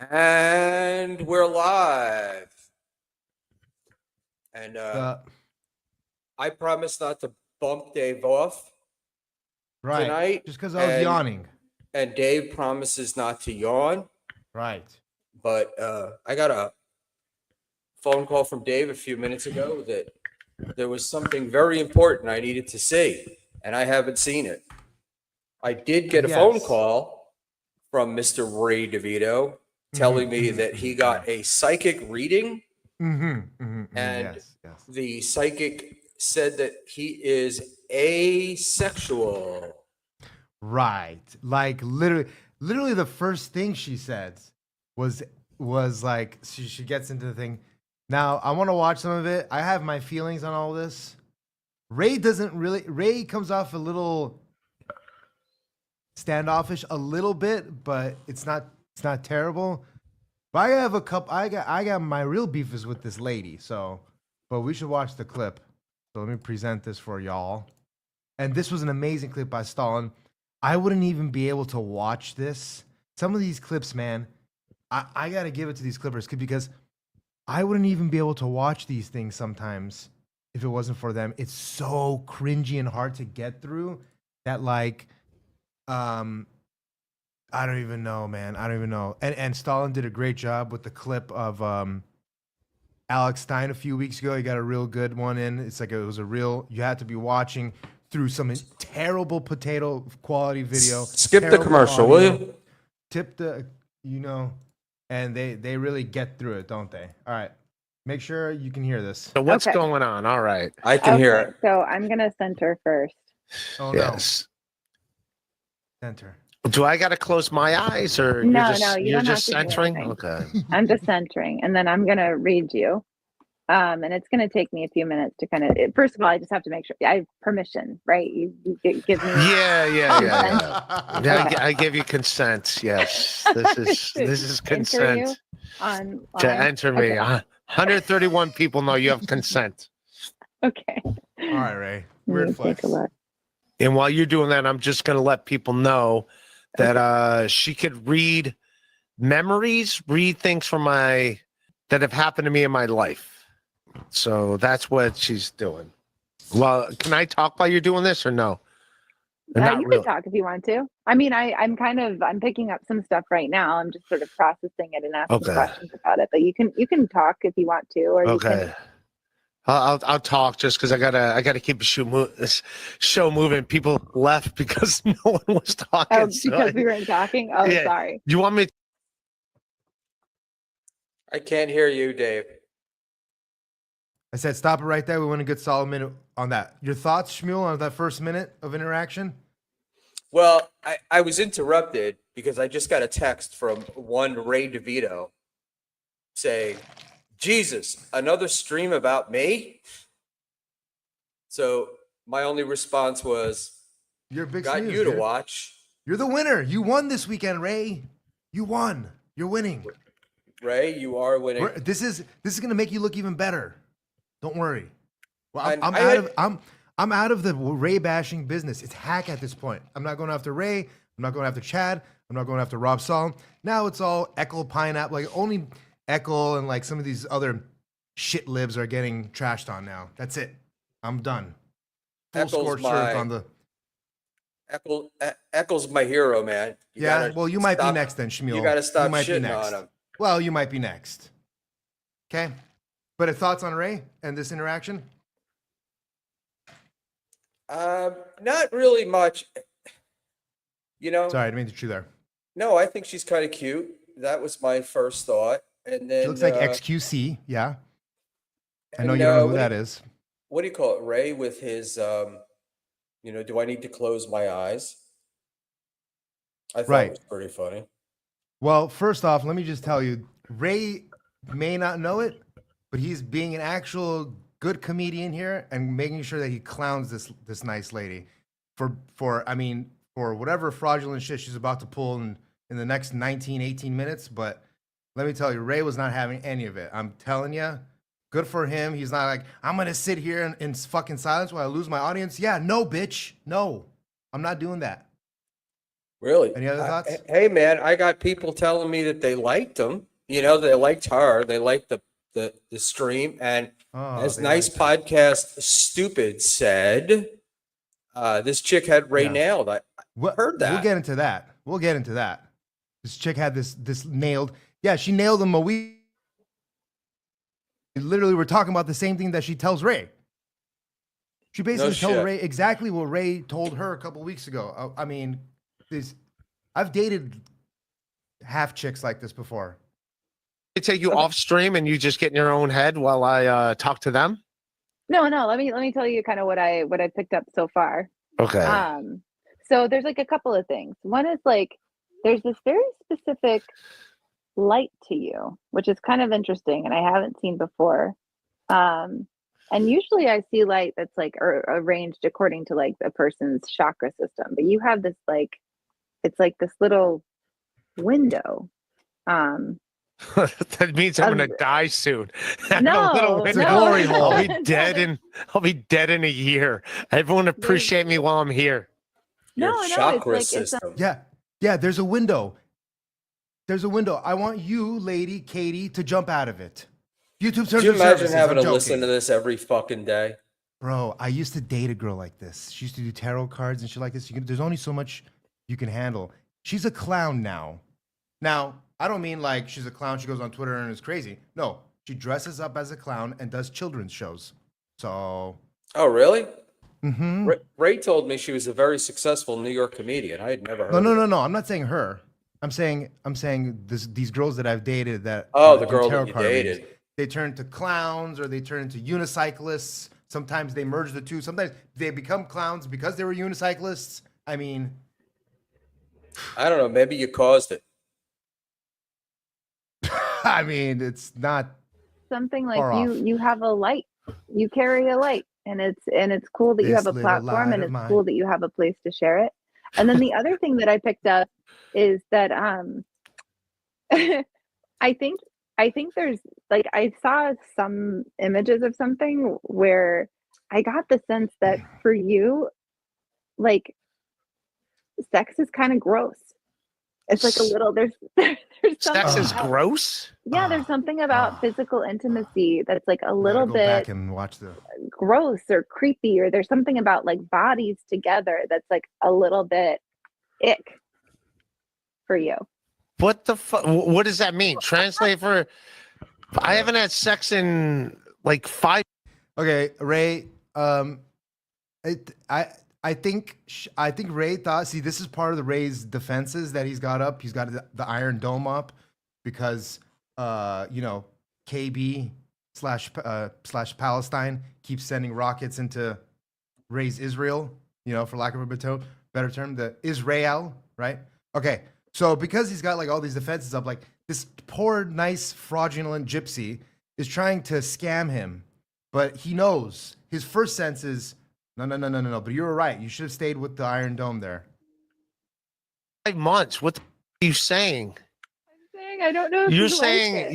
And we're live. And Uh, I promise not to bump Dave off right. tonight. Just because I was yawning. And Dave promises not to yawn. Right. But I got a phone call from Dave a few minutes ago that there was something very important I needed to see, and I haven't seen it. I did get a phone call from Mr. Ray DeVito telling me that he got a psychic reading, and Yes. the psychic said that he is asexual. Right. Like literally the first thing she said was like she gets into the thing. Now I want to watch some of it. I have my feelings on all this. Ray comes off a little standoffish a little bit, but it's not terrible. But I have I got my real beef is with this lady. So, but we should watch the clip. So let me present this for y'all. And this was an amazing clip by Stalin. I wouldn't even be able to watch this. Some of these clips, man, I got to give it to these clippers because I wouldn't even be able to watch these things sometimes if it wasn't for them. It's so cringy and hard to get through that, like, I don't even know, man. I don't even know. And Stalin did a great job with the clip of Alex Stein a few weeks ago. He got a real good one in. It's like it was a real, you had to be watching through some terrible potato quality video. Skip the commercial, audio, will you? Tip the, and they really get through it, don't they? All right. Make sure you can hear this. So what's going on? All right. I can hear it. So I'm going to center first. Oh, yes. No. Center. Do I got to close my eyes or no, you're just centering? Okay. I'm just centering. And then I'm going to read you. And it's going to take me a few minutes to kind of, first of all, I just have to make sure I have permission, right? You give me. Yeah. I give you consent. Yes. This is consent to enter me. Okay. 131 people know you have consent. Okay. All right, Ray. Weird flex. And while you're doing that, I'm just going to let people know that she could read memories, read things from that have happened to me in my life. So that's what she's doing. Well, can I talk while you're doing this or no? You can talk if you want to. I mean, I'm picking up some stuff right now. I'm just sort of processing it and asking questions about it. But you can talk if you want to. Or okay. I'll talk just because I gotta keep the show moving. People left because no one was talking. Oh, because we weren't talking. Oh, yeah. Sorry. You want me? I can't hear you, Dave. I said stop it right there. We want a good solid minute on that. Your thoughts, Schmuel, on that first minute of interaction? Well, I was interrupted because I just got a text from one Ray DeVito saying, Jesus, another stream about me? So my only response was, you're a big got snooze, you to dude. watch. You're the winner. You won this weekend, Ray. You won. You're winning. Ray, you are winning. This is going to make you look even better. Don't worry. Well, I'm out of the Ray bashing business. It's hack at this point. I'm not going after Ray. I'm not going after Chad. I'm not going after Rob Sall. Now it's all Eckel Pineapple. Like only Eckel and like some of these other shit libs are getting trashed on now. That's it. I'm done. Full scorched earth on the. Eckel's my hero, man. You might be next then, Schmuel. You got to stop shitting on him. Well, you might be next. Okay. But thoughts on Ray and this interaction? Not really much. Sorry, I didn't mean to chew there. No, I think she's kind of cute. That was my first thought. And then she looks like XQC, yeah. I know you don't know who that is. What do you call it? Ray with his do I need to close my eyes? I thought it was pretty funny. Well, first off, let me just tell you, Ray may not know it, but he's being an actual good comedian here and making sure that he clowns this nice lady for whatever fraudulent shit she's about to pull in the next 18 minutes. But let me tell you, Ray was not having any of it. I'm telling you, good for him. He's not like, I'm going to sit here in fucking silence while I lose my audience. Yeah, no, bitch. No, I'm not doing that. Really? Any other thoughts? Hey, man, I got people telling me that they liked him. You know, they liked her. They liked the stream. And Oh, as they Nice like that. Podcast Stupid said, this chick had Ray Yeah. nailed. I heard We'll that. get into that. We'll get into that. This chick had this nailed. Yeah, she nailed him a week. Literally, we're talking about the same thing that she tells Ray. She basically told shit. Ray exactly what Ray told her a couple weeks ago. I mean, I've dated half chicks like this before. They take you off stream and you just get in your own head while I talk to them. No. Let me tell you kind of what I picked up so far. Okay. So there's like a couple of things. One is like there's this very specific light to you, which is kind of interesting and I haven't seen before. And usually I see light that's like arranged according to like a person's chakra system, but you have this like it's like this little window. That means I'm gonna die soon. No, It's a glory hole. I'll be dead in a year. Everyone appreciate me while I'm here. Your chakra system. Yeah. There's a window. There's a window. I want you, lady Katie, to jump out of it. YouTube Could you terms of imagine services, having I'm to listen joking. to this every fucking day? Bro, I used to date a girl like this. She used to do tarot cards and shit like this. There's only so much you can handle. She's a clown now. Now, I don't mean like she's a clown. She goes on Twitter and is crazy. No, she dresses up as a clown and does children's shows. So. Oh, really? Mm-hmm. Ray told me she was a very successful New York comedian. I had never heard. No. I'm not saying her. I'm saying these girls that I've dated that. Oh, the do girl tarot that you card readings. dated. They turn into clowns or they turn into unicyclists. Sometimes they merge the two. Sometimes they become clowns because they were unicyclists. I mean, I don't know. Maybe you caused it. it's not something like far off. you have a light. You carry a light and it's cool that you This have a little light platform and of it's mine. cool that you have a place to share it. And then the other thing that I picked up is that I think there's like I saw some images of something where I got the sense that for you, like sex is kind of gross. It's like a little there's Sex something is about, gross. yeah, there's something about physical intimacy that's like a little go bit back and watch the. gross or creepy, or there's something about like bodies together that's like a little bit ick for you. What the fuck? What does that mean? Translate for. I haven't had sex in like 5. Okay, Ray. I think Ray thought. See, this is part of the Ray's defenses that he's got up. He's got the Iron Dome up because KB slash Palestine keeps sending rockets into Ray's Israel. For lack of a better term, the Israel, right? Okay, so because he's got like all these defenses up, like this poor, nice, fraudulent gypsy is trying to scam him, but he knows his first sense is. No. But you were right. You should have stayed with the Iron Dome there. 5 months. What are you saying? I'm saying I don't know if You're you saying like it.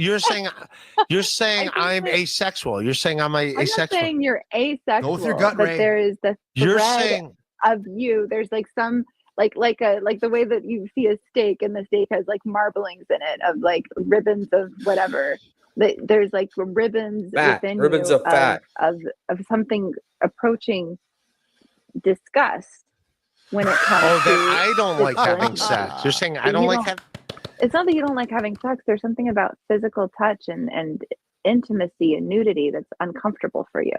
you're saying I'm asexual. You're saying I'm I'm asexual. not saying you're asexual. Go with your gut, but Ray. there is the You're thread saying of you. There's like some like the way that you see a steak and the steak has like marblings in it of like ribbons of whatever. There's like ribbons within ribbons you of fat. of something approaching disgust when it comes oh, to that I don't like physical having intimacy. sex. You're saying I You don't like don't- having. It's not that you don't like having sex. There's something about physical touch and intimacy and nudity that's uncomfortable for you.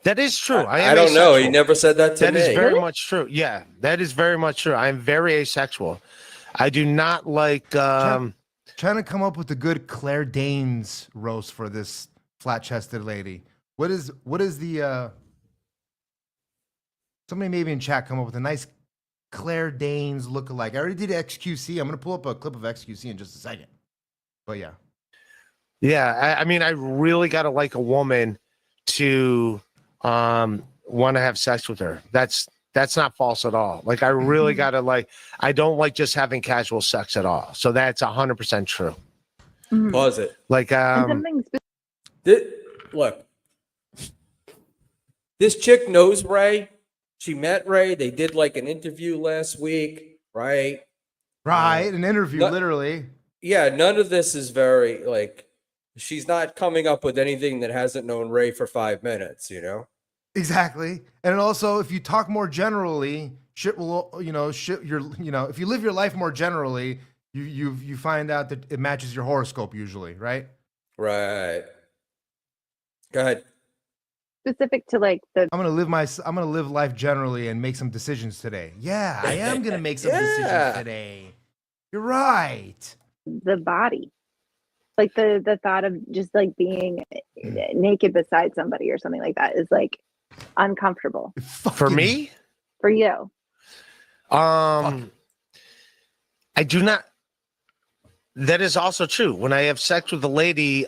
That is true. I don't know. He asexual. never said that to That me. is very Really? much true. Yeah, that is very much true. I'm very asexual. I do not like. Trying to come up with a good Claire Danes roast for this flat-chested lady. What is the somebody maybe in chat come up with a nice Claire Danes lookalike. I already did XQC. I'm gonna pull up a clip of XQC in just a second. But yeah. Yeah, I mean, I really got to like a woman to want to have sex with her. That's not false at all. Like I really got to like. I don't like just having casual sex at all. So that's 100% true. Mhm. Pause it. Like And something Look, this chick knows Ray. She met Ray. They did like an interview last week. right? Right, an interview, no- literally. Yeah, none of this is very like she's not coming up with anything that hasn't known Ray for 5 minutes, you know? Exactly. And also, if you talk more generally, shit will, if you live your life more generally, you find out that it matches your horoscope usually, right? Right. Go ahead. Specific to like the I'm gonna live life generally and make some decisions today. Yeah, I am gonna make some Yeah. decisions today. You're right. body, like the thought of just like being naked beside somebody or something like that is like uncomfortable For me, for you. I do not. That is also true. When I have sex with a lady,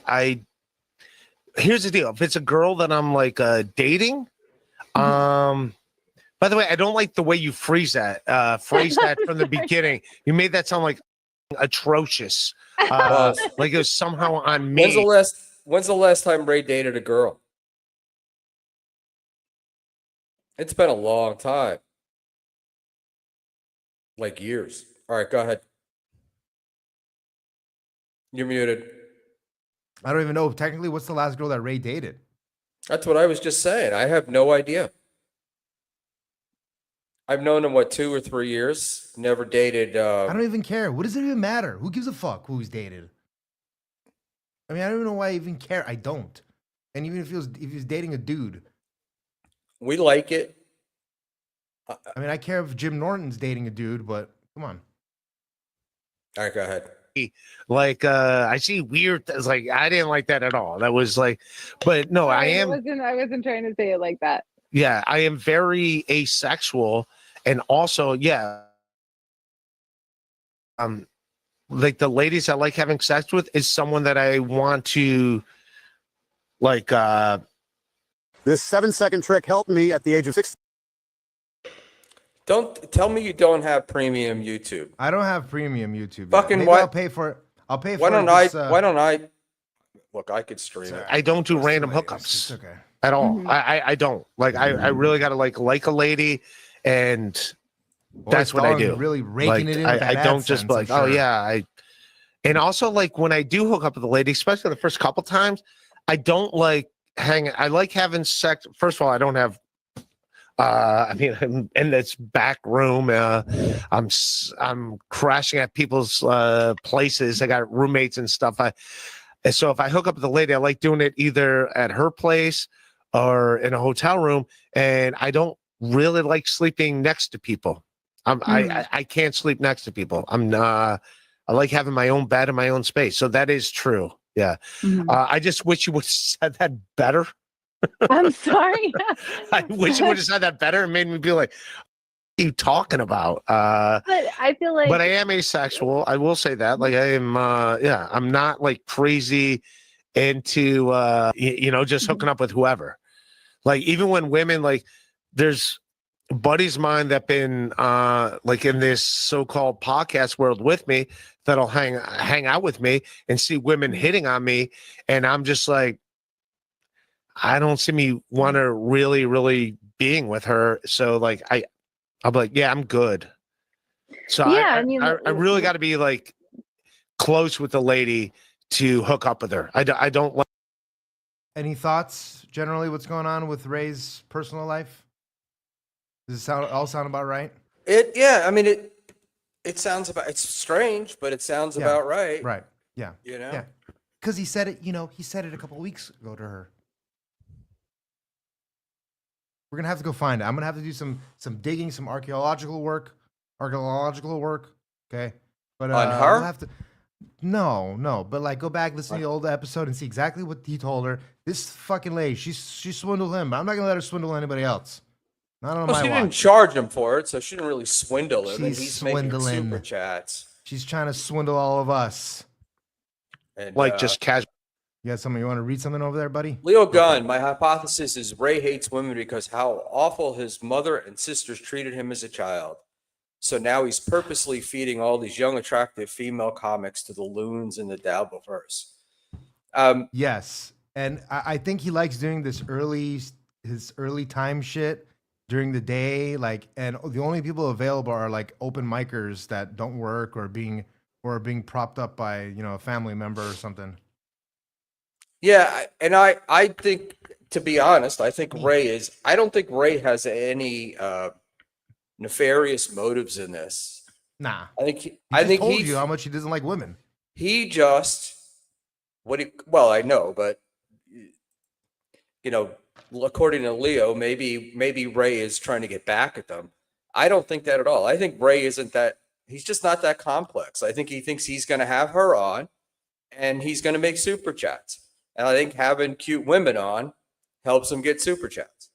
here's the deal. If it's a girl that I'm like dating, by the way, I don't like the way you phrase that from the beginning. You made that sound like atrocious. Well, Like it was somehow on when's me. the last time Ray dated a girl? It's been a long time. Like years. All right, go ahead. You're muted. I don't even know technically what's the last girl that Ray dated. That's what I was just saying. I have no idea. I've known him, 2 or 3 years? Never dated. I don't even care. What does it even matter? Who gives a fuck who he's dated? I mean, I don't even know why I even care. I don't. And even if he's dating a dude, We like it. I mean, I care if Jim Norton's dating a dude, but come on. All right, go ahead. Like I see weird. It's like I didn't like that at all. That was like, but no, I am. I wasn't trying to say it like that. Yeah, I am very asexual, and also, yeah, like the ladies I like having sex with is someone that I want to, like. This 7-second trick helped me at the age of 6. Don't tell me you don't have premium YouTube. I don't have premium YouTube. Fucking Maybe what? I'll pay for it. I'll pay for Why it. don't why don't I look, I could stream it. I don't do random It's hookups okay. at all. Mhm. I don't like. I really got to like a lady, and that's what I do. Really raking Like, it in. With that I don't just AdSense, like, I'm oh sure. yeah, and also like when I do hook up with a lady, especially the first couple times, I don't like I like having sex. First of all, I don't have. I mean, I'm in this back room. I'm crashing at people's places. I got roommates and stuff. And so if I hook up with a lady, I like doing it either at her place or in a hotel room. And I don't really like sleeping next to people. I can't sleep next to people. I like having my own bed and my own space. So that is true. Yeah. I just wish you would have said that better. I'm sorry. I wish you would have said that better and made me be like, what are you talking about? But I feel like But I am asexual. I will say that. Like I am I'm not like crazy into just hooking up with whoever. Like even when women like there's buddies of mine that been like in this so-called podcast world with me that'll hang out with me and see women hitting on me, and I'm just like, I don't see me want to really, really being with her. So like I'm like, yeah, I'm good. So Yeah, I really got to be like close with the lady to hook up with her. I don't like. Any thoughts generally? What's going on with Ray's personal life? Does it all sound about right? I mean it sounds about it's strange, but it sounds Yeah, about right. Right. Yeah. You know? Yeah. Because he said it. He said it a couple of weeks ago to her. We're gonna have to go find it. I'm gonna have to do some digging, some archaeological work. Okay. But On her? we'll have to. No. But like, go back, listen to the old episode, and see exactly what he told her. This fucking lady, she swindled him. But I'm not gonna let her swindle anybody else. Not on Well, my she didn't watch. charge him for it, so she didn't really swindle him. And She's he's making swindling. super chats. She's trying to swindle all of us. And Like just casual. You got something you want to read something over there, buddy? Leo Gunn, my hypothesis is Ray hates women because how awful his mother and sisters treated him as a child. So now he's purposely feeding all these young, attractive female comics to the loons in the Dabbleverse. Yes, and I think he likes doing his early time shit, during the day, like, and the only people available are like open micers that don't work or are being propped up by, you know, a family member or something. Yeah, and I think, to be honest, I think Ray is. I don't think Ray has any nefarious motives in this. Nah, I he just think told you how much he doesn't like women. he just well, I know, but you know, according to Leo, maybe Ray is trying to get back at them. I don't think that at all. I think Ray isn't that. He's just not that complex. I think he thinks he's going to have her on, and he's going to make super chats. And I think having cute women on helps him get super chats.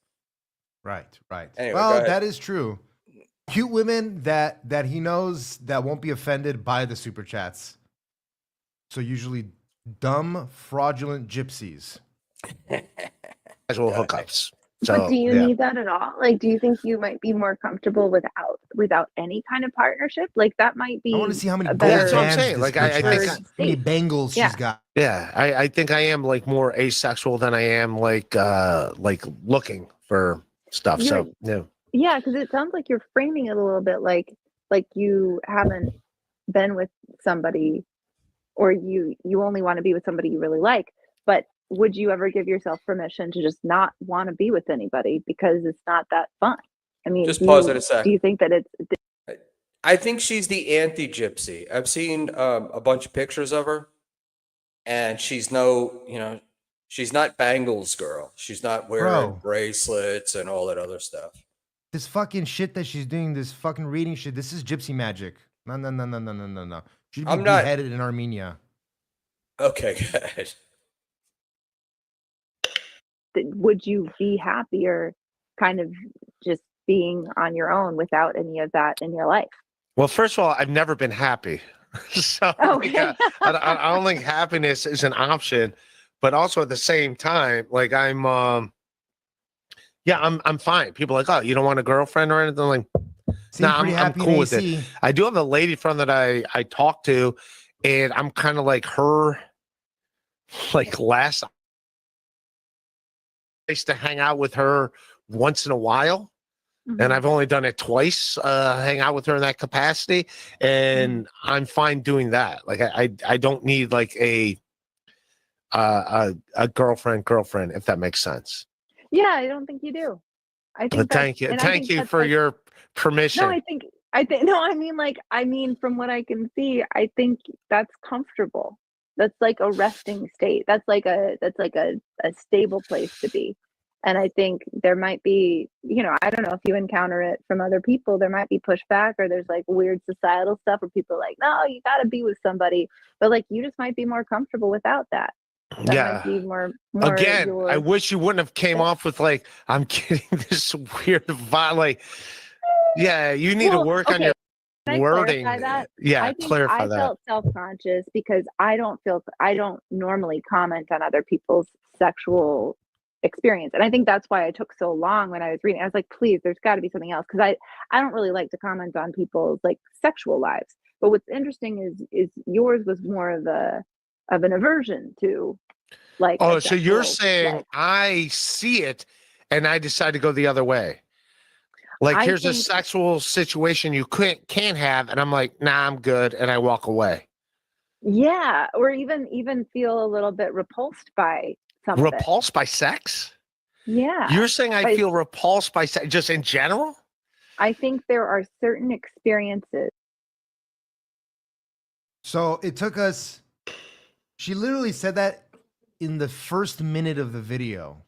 Right, right. Anyway, go Well, ahead. that is true. Cute women that he knows that won't be offended by the super chats. So usually dumb, fraudulent gypsies. Casual hookups. So, But do you yeah. need that at all? Like, do you think you might be more comfortable without any kind of partnership? Like, that might be I want to see how many a gold better That's what I'm bands saying. this Like, bitch I has. think How many state. bangles Yeah. she's got. Yeah, I think I am like more asexual than I am like looking for stuff. You're, So yeah. yeah, because it sounds like you're framing it a little bit like you haven't been with somebody, or you only want to be with somebody you really like. But would you ever give yourself permission to just not want to be with anybody because it's not that fun? I mean, Just pause it a sec. do you think that it's I think she's the anti-gypsy. I've seen a bunch of pictures of her, and she's she's not Bangles girl. She's not wearing Bro. bracelets and all that other stuff. This fucking shit that she's doing, this fucking reading shit, this is gypsy magic. No, no, no, no, no, no, no, no. She'd be I'm not- beheaded in Armenia. Okay, good. would you be happier kind of just being on your own without any of that in your life? Well, first of all, I've never been happy. So Okay. I don't think happiness is an option, but also at the same time, like I'm fine. People are like, oh, you don't want a girlfriend or anything? Like, Seem nah, pretty I'm happy cool in with it. AC. I do have a lady friend that I talk to, and I'm kind of like her, like last. I used to hang out with her once in a while, and I've only done it twice, hang out with her in that capacity, and I'm fine doing that. Like I don't need like a girlfriend, if that makes sense. Yeah, I don't think you do. I think But thank you, and I thank think you that's for like, your permission. no, I think no, I mean from what I can see, I think that's comfortable. That's like a resting state. That's like a stable place to be. And I think there might be, I don't know if you encounter it from other people, there might be pushback, or there's like weird societal stuff where people are like, no, you got to be with somebody. But like, you just might be more comfortable without that. That Yeah. might be more Again, your, I wish you wouldn't have came off with like, I'm getting this weird vibe. Like, yeah, you need to Well, work on okay, your can I wording. clarify that? Yeah, I think clarify I that. felt self-conscious because I don't normally comment on other people's sexual experience. And I think that's why I took so long when I was reading. I was like, please, there's got to be something else, because I don't really like to comment on people's like sexual lives. But what's interesting is yours was more of an aversion to like. Oh, a so you're sexual saying life. I see it and I decide to go the other way. Like, I here's a think- sexual situation you can't have, and I'm like, nah, I'm good, and I walk away. Yeah, or even feel a little bit repulsed by some of it. Repulsed by sex? Yeah. You're saying I But- feel repulsed by sex just in general? I think there are certain experiences. So it took us, she literally said that in the first minute of the video.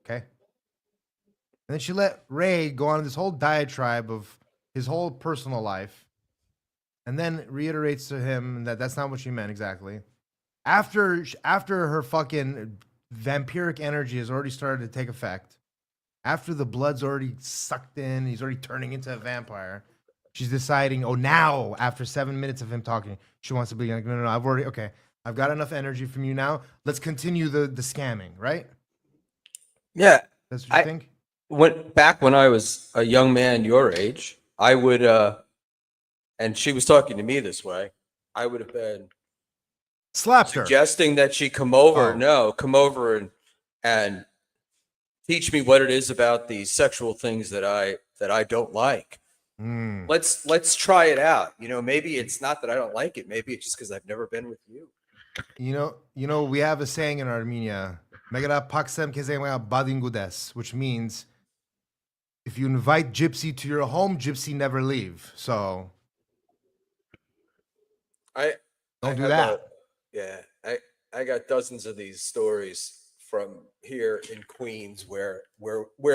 Okay. And then she let Ray go on this whole diatribe of his whole personal life, and then reiterates to him that that's not what she meant exactly. After her fucking vampiric energy has already started to take effect, after the blood's already sucked in, he's already turning into a vampire. She's deciding, oh, now after 7 minutes of him talking, she wants to be like, no, I've got enough energy from you now. Let's continue the scamming, right? Yeah. That's what you think? Back when I was a young man your age, I would and she was talking to me this way, I would have been Slapped her. suggesting that she come over. Oh. No, come over and teach me what it is about these sexual things that I don't like. Mm. Let's try it out. You know, maybe it's not that I don't like it. Maybe it's just because I've never been with you. You know, we have a saying in Armenia, "Megara paksem kezemaya badingudes," which means if you invite Gypsy to your home, Gypsy never leave. So I don't I do have that. yeah. I got dozens of these stories from here in Queens where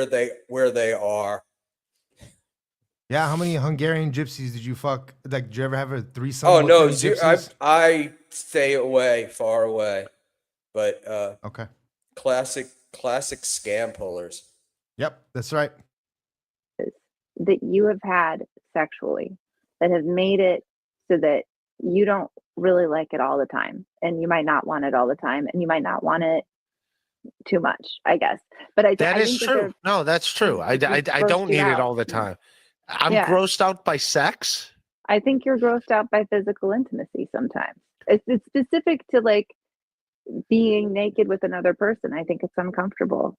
they are. Yeah, how many Hungarian gypsies did you fuck? Like, did you ever have a threesome Oh with no, any gypsies? I stay away, far away. But Okay. classic scam pullers. Yep, that's right. that you have had sexually that have made it so that you don't really like it all the time, and you might not want it all the time, and you might not want it too much, I guess. But That I is think that true. No, that's true. I grossed don't you need it out. all the time. I'm Yeah. grossed out by sex. I think you're grossed out by physical intimacy sometimes. It's specific to like being naked with another person. I think it's uncomfortable.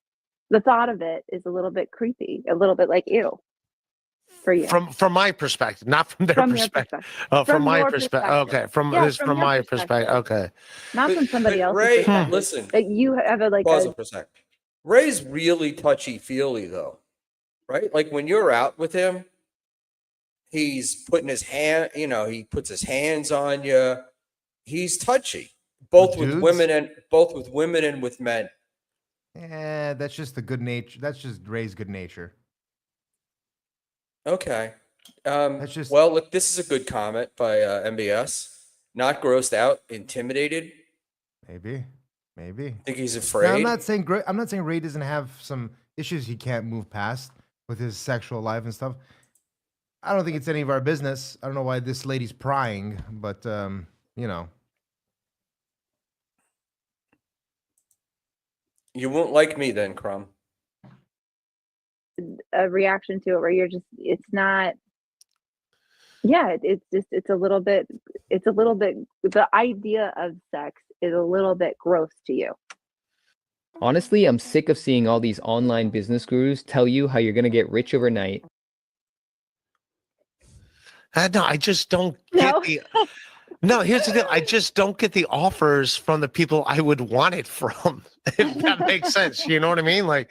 The thought of it is a little bit creepy, a little bit like ew for you. From my perspective, not from their From your perspective. perspective. Oh, from my your perspective. Okay, from Yeah, this from from your my perspective. Okay. Not from somebody But else's Ray, perspective. listen, That you have a pause it for a sec. Ray's really touchy feely though, right? Like when you're out with him, he's putting his hand, you know, he puts his hands on you. He's touchy, With dudes? both with women and with men. That's just the good nature. That's just Ray's good nature. Okay. That's just Well, look, this is a good comment by MBS. Not grossed out, intimidated. maybe, maybe. Think he's Now, afraid. I'm not saying Ray doesn't have some issues he can't move past with his sexual life and stuff. I don't think it's any of our business. I don't know why this lady's prying, but you know. You won't like me then, Crumb. a reaction to it where you're just it's not yeah it's just it's a little bit the idea of sex is a little bit gross to you. Honestly, I'm sick of seeing all these online business gurus tell you how you're going to get rich overnight. No, I just don't get No. the. No, here's the deal. I just don't get the offers from the people I would want it from. If that makes sense, you know what I mean? Like,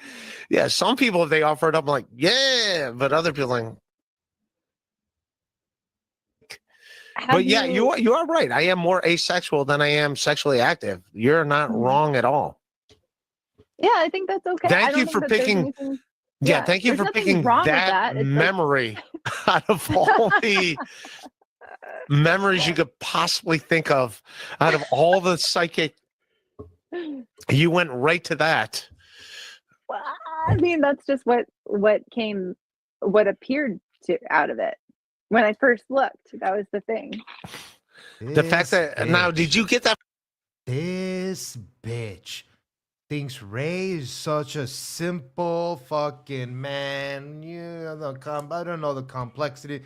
yeah, some people if they offer it up, I'm like, yeah, but other people like. But yeah, you are right. I am more asexual than I am sexually active. You're not wrong at all. Yeah, I think that's okay. Thank I don't you think for that there's picking. anything- Yeah, thank you there's for nothing picking wrong with that It's like- memory out of all the memories you could possibly think of, out of all the psychic. You went right to that. Well, I mean, that's just what appeared to out of it when I first looked. That was the thing. The fact This that now, bitch. did you get that? This bitch thinks Ray is such a simple fucking man. I don't know the complexity.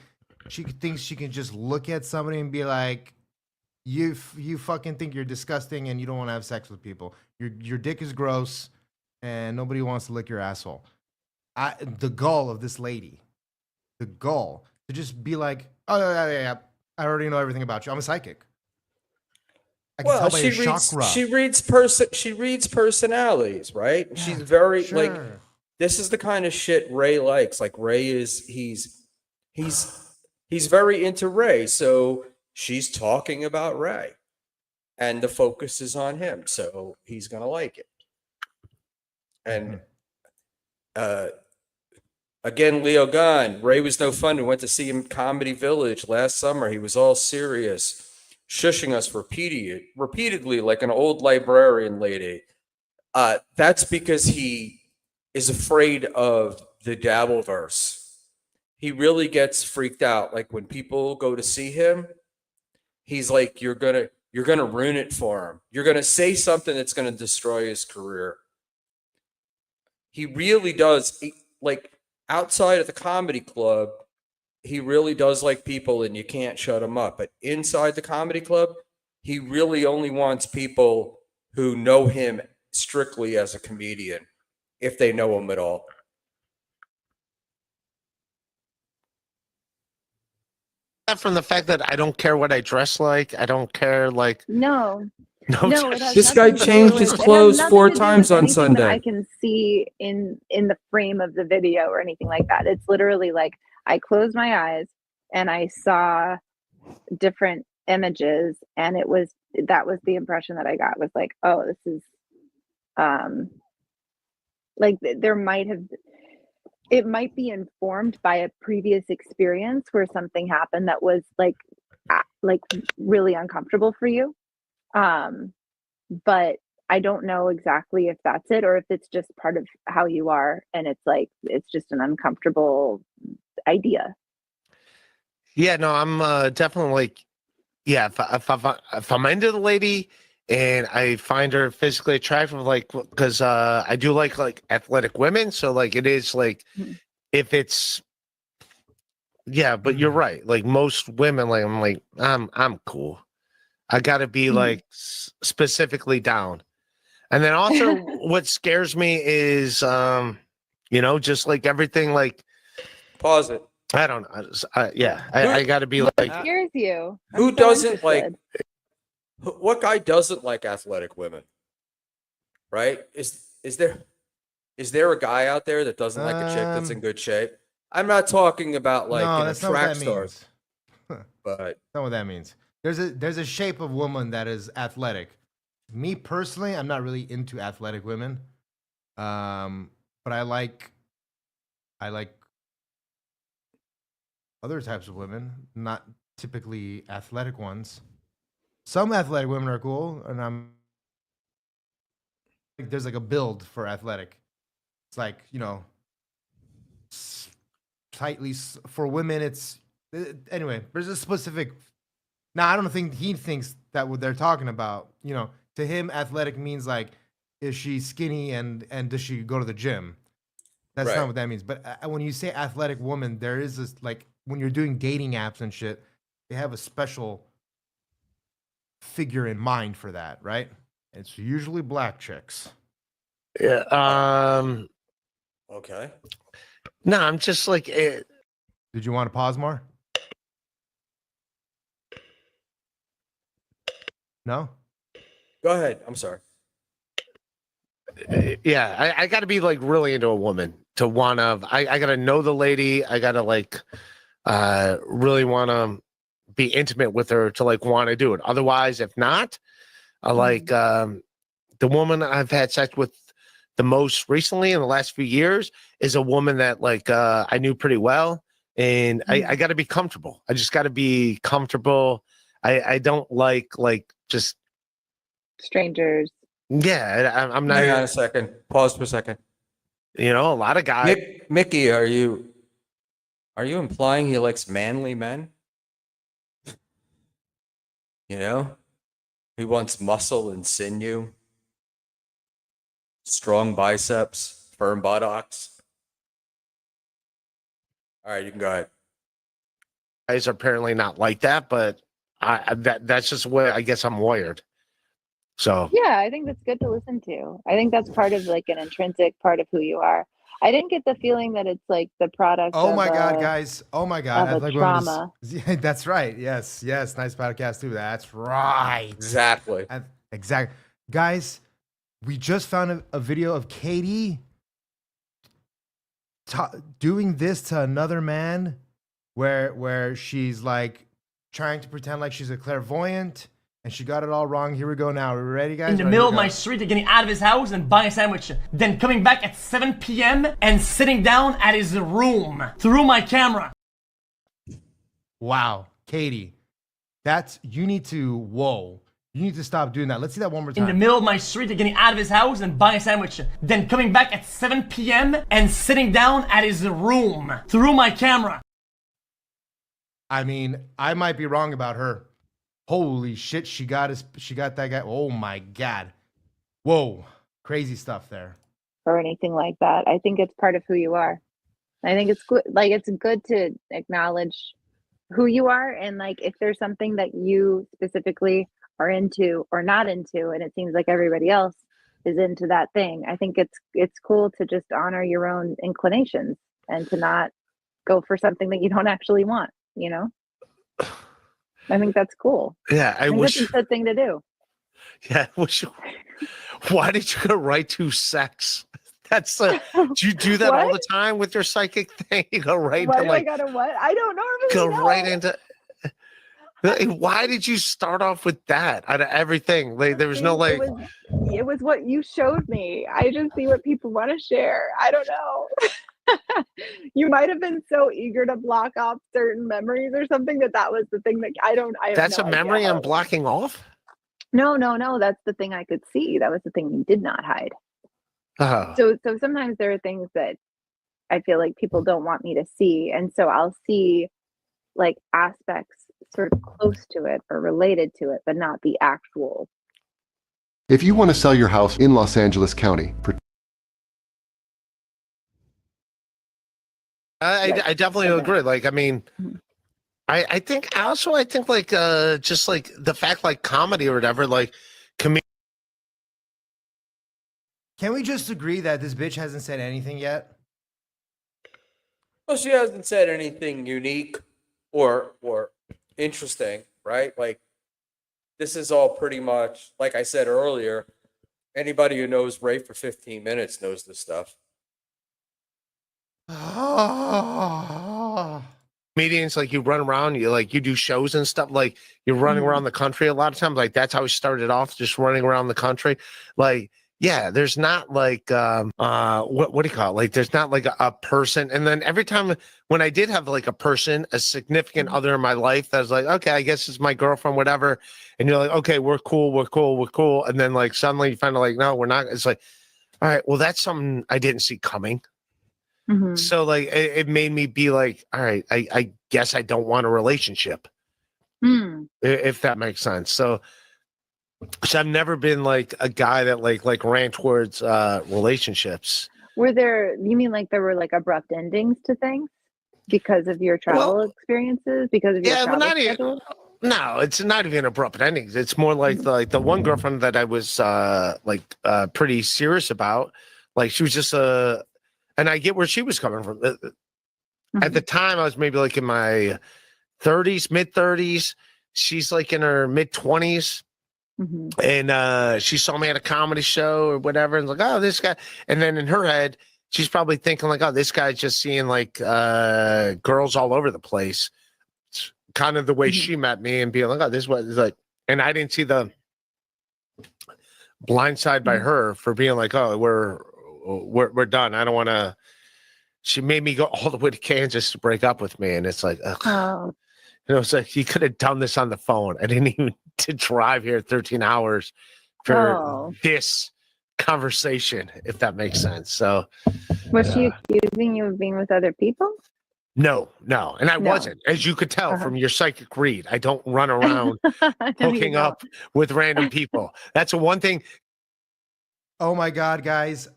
She thinks she can just look at somebody and be like, you fucking think you're disgusting and you don't want to have sex with people. Your dick is gross and nobody wants to lick your asshole. The gall of this lady, the gall to just be like, oh yeah. I already know everything about you. I'm a psychic. I can tell by your chakra. She reads personalities, right? Yeah, She's very like sure. this is the kind of shit Ray likes. Like Ray is he's very into Ray, so she's talking about Ray. And the focus is on him, so he's gonna like it. And again, Leo Gunn, Ray was no fun. We went to see him at Comedy Village last summer. He was all serious, shushing us repeatedly like an old librarian lady. That's because he is afraid of the Dabbleverse. He really gets freaked out. Like when people go to see him, he's like, you're gonna ruin it for him. You're gonna say something that's gonna destroy his career. He really does. Like outside of the comedy club, he really does like people and you can't shut him up. But inside the comedy club, he really only wants people who know him strictly as a comedian. if they know him at all. From the fact that I don't care what I dress like. I don't care like No, no. no, it has This guy nothing to do changed with, his it has clothes nothing 4 to do times with on anything that I Sunday. can see in the frame of the video or anything like that. It's literally like I closed my eyes and I saw different images, and that was the impression that I got, was like, oh, this is like it might be informed by a previous experience where something happened that was like really uncomfortable for you. But I don't know exactly if that's it or if it's just part of how you are, and it's just an uncomfortable idea. Yeah, no, I'm definitely like, yeah. If I'm into the lady and I find her physically attractive, like because I do like athletic women, so like it is like Mhm. if it's yeah, but you're right. Like most women, like I'm cool. I got to be Mhm. like specifically down. And then also what scares me is just like everything like Pause it. I don't know. Yeah, Who, I got to be What like scares you? who I'm so doesn't like, interested. what guy doesn't like athletic women? Right? Is there a guy out there that doesn't like a chick that's in good shape? I'm not talking about like, No, that's not what track that stars, means. but Not what that means. There's a shape of woman that is athletic. Me personally, I'm not really into athletic women. But I like other types of women, not typically athletic ones. Some athletic women are cool, and I'm like, there's like a build for athletic. It's like, s- for women. It's anyway. There's a specific. Now I don't think he thinks that what they're talking about. To him, athletic means like, is she skinny and does she go to the gym? That's not right. what that means. But when you say athletic woman, there is this like when you're doing dating apps and shit, they have a special figure in mind for that, right? It's usually black chicks. yeah, Okay. no, I'm just like Did you want to pause more? No? Go ahead. I'm sorry. yeah, I got to be like really into a woman to want to. I got to know the lady. I got to like really want to be intimate with her to like want to do it. Otherwise, if not, I like the woman I've had sex with the most recently in the last few years is a woman that like I knew pretty well, and I got to be comfortable. I just got to be comfortable. I don't like just Strangers. yeah. I'm not Hang on a second. Pause for a second. a lot of guys. Mickey, are you implying he likes manly men? You know, he wants muscle and sinew, strong biceps, firm buttocks. All right, you can go ahead. Guys are apparently not like that, but that's just where I guess I'm wired. So Yeah, I think that's good to listen to. I think that's part of like an intrinsic part of who you are. I didn't get the feeling that it's like the product Oh of my God, guys. Oh my God. a Athletic women trauma. yeah, that's right. Yes. Yes. Nice podcast too. That's right. Exactly. Exactly. Guys, we just found a video of Katie doing this to another man where she's like trying to pretend like she's a clairvoyant and she got it all wrong. Here we go now. Are we ready, guys? In the All right, middle here of we my go. street, getting out of his house and buying a sandwich, then coming back at 7 p.m. and sitting down at his room through my camera. Wow. Katie, you need to, whoa. You need to stop doing that. Let's see that one more In time. the middle of my street, getting out of his house and buying a sandwich, then coming back at 7 p.m. and sitting down at his room through my camera. I mean, I might be wrong about her. Holy shit, she got that guy. Oh my God. Whoa. Crazy stuff there. Or anything like that. I think it's part of who you are. I think it's good. Like it's good to acknowledge who you are, and like if there's something that you specifically are into or not into, and it seems like everybody else is into that thing. I think it's cool to just honor your own inclinations and to not go for something that you don't actually want, you know? I think that's cool. Yeah, I think that's a good thing to do. Yeah, I wish. Why did you go right to sex? That's do you do that all What? the time with your psychic thing? You go right Why to do like I gotta what? I don't normally go know. right into. Why did you start off with that out of everything? Like there was no like. It was what you showed me. I just see what people want to share. I don't know. You might have been so eager to block off certain memories or something that was the thing that I have That's no a idea memory how I'm it- blocking off. No, that's the thing I could see. That was the thing you did not hide. Oh. So sometimes there are things that I feel like people don't want me to see, and so I'll see like aspects sort of close to it or related to it, but not the actual. If you want to sell your house in Los Angeles County, I definitely Okay. agree. Like, I mean, Mhm. I think also I think like just like the fact like comedy or whatever, like comedians. Can we just agree that this bitch hasn't said anything yet? Well, she hasn't said anything unique or interesting, right? Like this is all pretty much like I said earlier. Anybody who knows Ray for 15 minutes knows this stuff. Comedians like you run around, you do shows and stuff, like you're running Mhm. around the country a lot of times. Like that's how we started off, just running around the country. Like, yeah, there's not like what do you call it? Like there's not like a person. And then every time when I did have like a person, a significant other in my life, that was like, okay, I guess it's my girlfriend, whatever. And you're like, okay, we're cool. And then like suddenly you find out like, no, we're not. It's like, all right, well, that's something I didn't see coming. Mhm. So like it made me be like, all right, I guess I don't want a relationship, Mm. if that makes sense. So I've never been like a guy that like ran towards relationships. You mean like there were like abrupt endings to things because of your travel Well, experiences, because of your yeah, but travel not even. schedule? No, it's not even abrupt endings. It's more like the one girlfriend that I was pretty serious about. Like she was just and I get where she was coming from. At the time, I was maybe like in my 30s, mid 30s. She's like in her mid 20s. Mhm. And she saw me at a comedy show or whatever, and was like, oh, this guy. And then in her head, she's probably thinking like, oh, this guy's just seeing like girls all over the place. It's kind of the way Mhm. she met me, and being like, oh, this was like, and I didn't see the blind side by Mhm. her for being like, oh, we're done. I don't want to. She made me go all the way to Kansas to break up with me, and it's like, ugh. Oh, It's like you could have done this on the phone. I didn't even to drive here 13 hours for Oh. this conversation, if that makes sense. So Was she accusing you of being with other people? no, and I No. wasn't, as you could tell Uh-huh. from your psychic read. I don't run around No, you hooking don't. up with random people. That's the one thing. Oh my God, guys.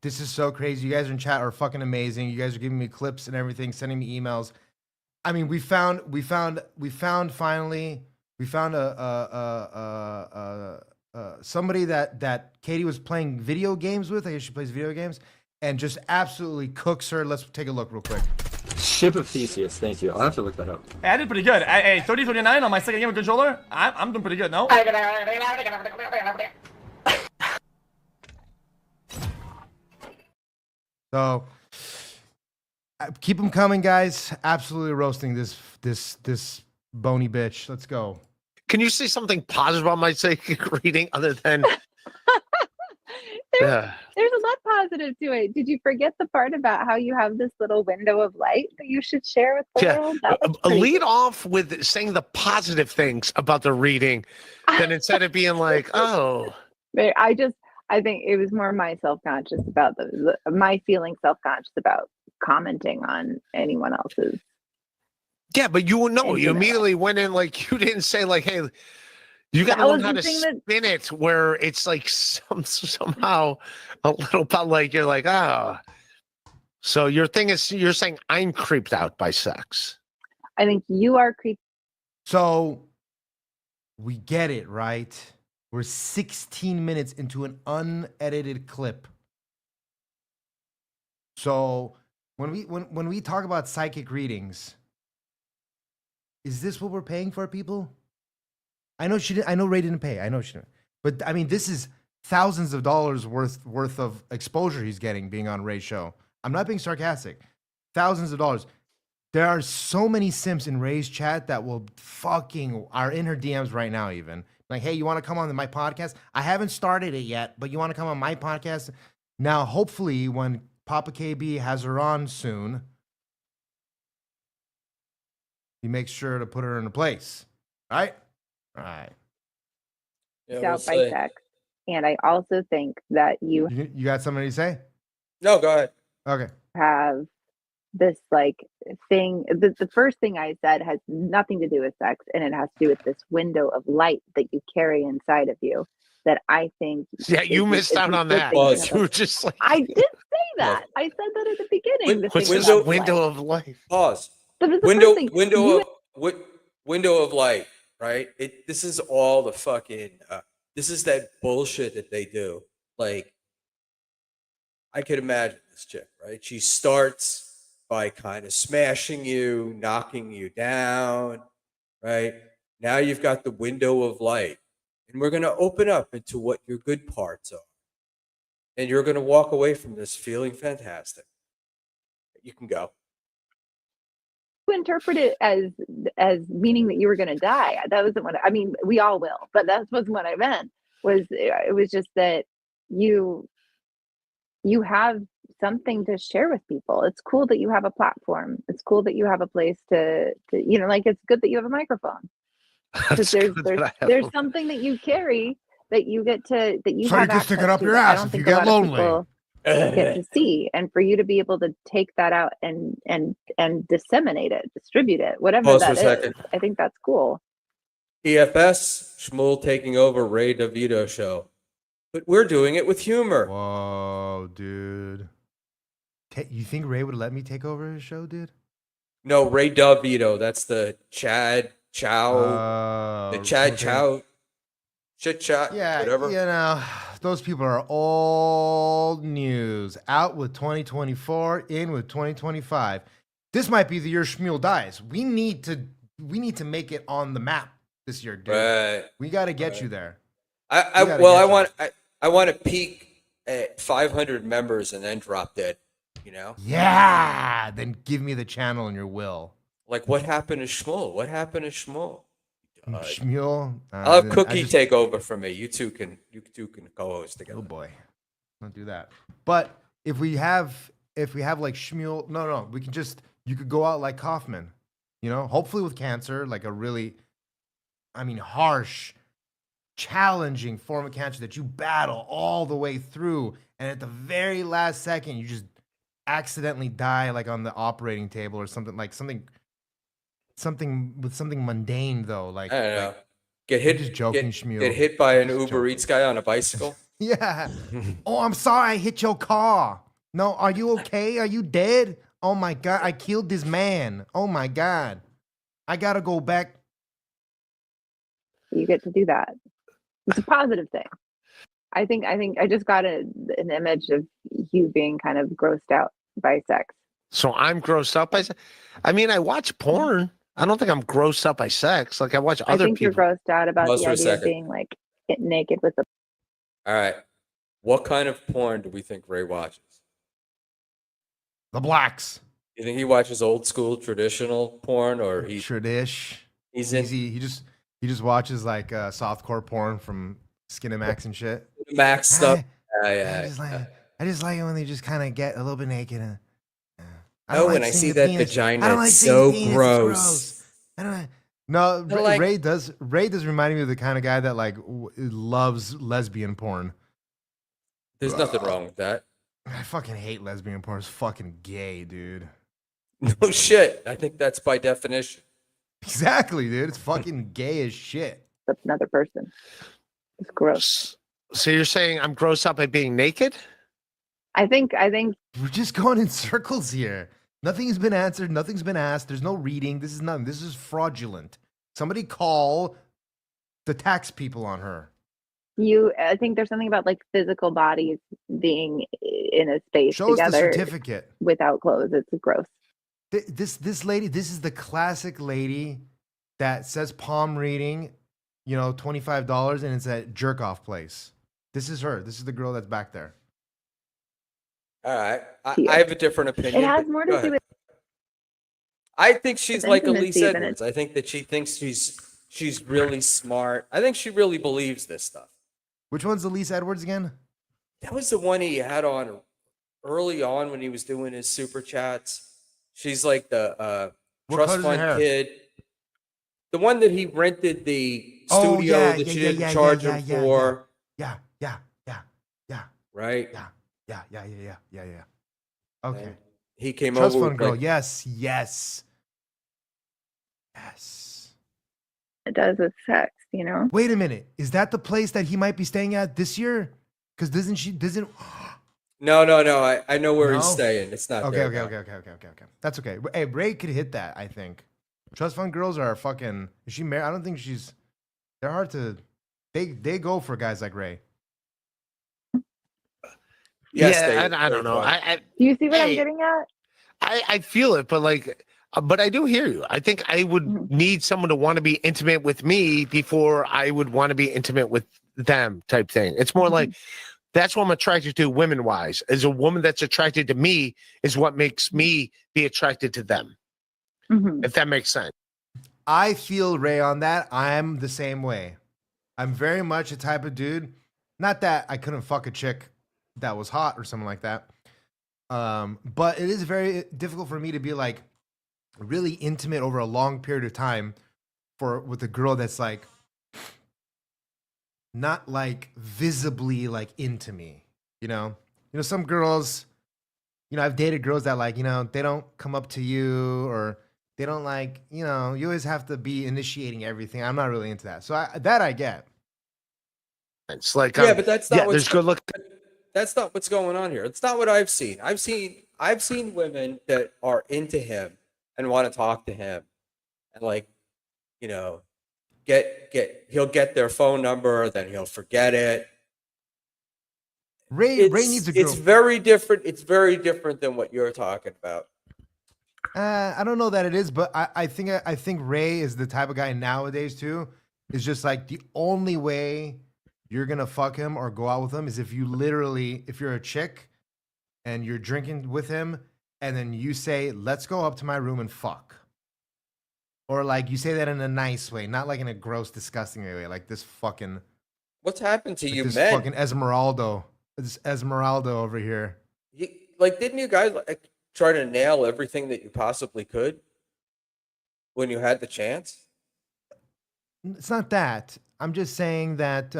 This is so crazy. You guys in chat are fucking amazing. You guys are giving me clips and everything, sending me emails. I mean, we found finally somebody that Katie was playing video games with. I guess she plays video games and just absolutely cooks her. Let's take a look real quick. Ship of Theseus, thank you. I'll have to look that up. Hey, I did pretty good. Hey, 30-39 on my second game with controller. I'm doing pretty good, no? So keep them coming, guys. Absolutely roasting this bony bitch. Let's go. Can you say something positive about my psychic reading other than There's a lot positive to it. Did you forget the part about how you have this little window of light that you should share with the world? That was pretty lead good. off with saying the positive things about the reading, then instead of being like, oh. But I think it was more my self-conscious about my feeling self-conscious about commenting on anyone else's. Yeah, but you know, you Intimate. immediately went in like you didn't say like, hey, you got to That learn was how the to thing that- spin it where it's like somehow a little bit like you're like, ah. So your thing is you're saying I'm creeped out by sex. I think you are creepy. So we get it, right? We're 16 minutes into an unedited clip. So when we talk about psychic readings, is this what we're paying for, people? I know she didn't. I know Ray didn't pay. I know she didn't. But I mean, this is thousands of dollars worth of exposure he's getting being on Ray's show. I'm not being sarcastic. Thousands of dollars. There are so many simps in Ray's chat that will are in her DMs right now, even. Like, hey, you want to come on my podcast? I haven't started it yet, but you want to come on my podcast? Now, hopefully, when Papa KB has her on soon, he makes sure to put her in a place. All right? All right. Yeah, Out by sex. And I also think that you You got something to say? No, go ahead. Okay. have this like thing. The first thing I said has nothing to do with sex, and it has to do with this window of light that you carry inside of you. That I think. Yeah, you missed out on that. You were just like, I did say that. I said that at the beginning. The what's thing this about window light. of life? Pause. That was the Window, first thing. window of light, right? This is all the fucking, this is that bullshit that they do. Like, I could imagine this chick, right? She starts by kind of smashing you, knocking you down, right? Now you've got the window of light, and we're going to open up into what your good parts are. And you're going to walk away from this feeling fantastic. You can go. You interpret it as meaning that you were going to die. That wasn't what I mean. We all will, but that wasn't what I meant. It was just that you have something to share with people. It's cool that you have a platform. It's cool that you have a place to like, it's good that you have a microphone. Because there's something that you carry that you get to, that you So have you can access stick it up to your that I ass don't if think you a get lot of lonely. people get to see, and for you to be able to take that out and disseminate it, distribute it, whatever Pause that for a second. is. I think that's cool. EFS, Schmuel taking over Ray DeVito show. But we're doing it with humor. Whoa, dude. You think Ray would let me take over his show, dude? No, Ray DeVito. That's the Chad Chow. The Chad okay. Chow. Shit chat. Yeah, Whatever. you know, those people are old news. Out with 2024, in with 2025. This might be the year Schmuel dies. We need to make it on the map this year, dude. Right. We got to get you there. I want to peak at 500 members and then drop dead. You know? Yeah. Then give me the channel in your will. Like, what happened to Schmuel? What happened to Schmuel? Schmuel. I'll have Cookie take over from me. You two can co-host together. Oh boy, don't do that. But if we have like Schmuel, no, we can just, you could go out like Kaufman, you know, hopefully with cancer, like a really, harsh, challenging form of cancer that you battle all the way through, and at the very last second you just accidentally die, like on the operating table or something, like something mundane though, like I don't know. Like, Get hit. just joking, Schmuel. Get hit by an Just Uber joking. Eats guy on a bicycle. Yeah. Oh, I'm sorry I hit your car. No, are you okay? Are you dead? Oh my God, I killed this man. Oh my God. I gotta go back. You get to do that. It's a positive thing. I think I just got an image of you being kind of grossed out by sex. So I'm grossed up by sex. I watch porn. I don't think I'm grossed up by sex. Like I watch other I think people. you're grossed out about Pause the for a idea of second. being like naked with the. All right. What kind of porn do we think Ray watches? The blacks. You think he watches old school traditional porn, or he's Tradish. in He just watches like softcore porn from Skinemax and shit. Max stuff? I just like it when they just kind of get a little bit naked. When I see that vagina, it's so gross. I don't know. No, like- Ray does remind me of the kind of guy that like loves lesbian porn. There's nothing wrong with that. I fucking hate lesbian porn. It's fucking gay, dude. No shit. I think that's by definition. Exactly, dude. It's fucking gay as shit. That's another person. It's gross. So you're saying I'm grossed up by being naked? I think We're just going in circles here. Nothing's been answered. Nothing's been asked. There's no reading. This is nothing. This is fraudulent. Somebody call the tax people on her. I think there's something about like physical bodies being in a space Show us the together certificate. without clothes. It's gross. This lady, this is the classic lady that says palm reading, you know, $25, and it's at jerk off place. This is her. This is the girl that's back there. All right. To you. I have a different opinion. It has but more go to do ahead. with I think she's like Elise intimacy than Edwards. I think that she thinks she's really smart. I think she really believes this stuff. Which one's Elise Edwards again? That was the one he had on early on when he was doing his super chats. She's like the What trust color's her fund hair? kid. The one that he rented the Oh, studio yeah, that yeah, she yeah, didn't yeah, charge yeah, him yeah, for. Yeah. Right? Yeah. Okay. And he came Trust over fund with girl. like, Yes. it does with sex, you know? Wait a minute. Is that the place that he might be staying at this year? Because doesn't no. I know where he's No? staying. It's not Okay. there now. That's okay. Hey, Ray could hit that, I think. Trust fund girls are is she married? I don't think they're hard to, they go for guys like Ray. Yes, yeah, they- I don't know. Do you see what I'm Hey. getting at? I feel it, but like, but I do hear you. I think I would Mhm. need someone to want to be intimate with me before I would want to be intimate with them, type thing. It's more like that's what I'm attracted to, women wise. Is a woman that's attracted to me is what makes me be attracted to them. Mhm. If that makes sense. I feel Ray on that. I'm the same way. I'm very much a type of dude. Not that I couldn't fuck a chick that was hot or something like that. But it is very difficult for me to be like really intimate over a long period of time with a girl that's like not like visibly like into me. You know, some girls. I've dated girls that like they don't come up to you or they don't like you always have to be initiating everything. I'm not really into that. So I get. It's like Yeah, but that's not yeah. what's There's good look. That's not what's going on here. It's not what I've seen. I've seen women that are into him and want to talk to him and like, he'll get their phone number, then he'll forget it. Ray needs a girl. It's very different. It's very different than what you're talking about. I don't know that it is, but I think Ray is the type of guy nowadays too. Is just like the only way you're gonna fuck him or go out with him is if you're a chick and you're drinking with him and then you say, let's go up to my room and fuck. Or like you say that in a nice way, not like in a gross, disgusting way, like this fucking What's happened to like you this men? fucking Esmeralda. This Esmeralda over here. Didn't you guys like try to nail everything that you possibly could when you had the chance? It's not that. I'm just saying that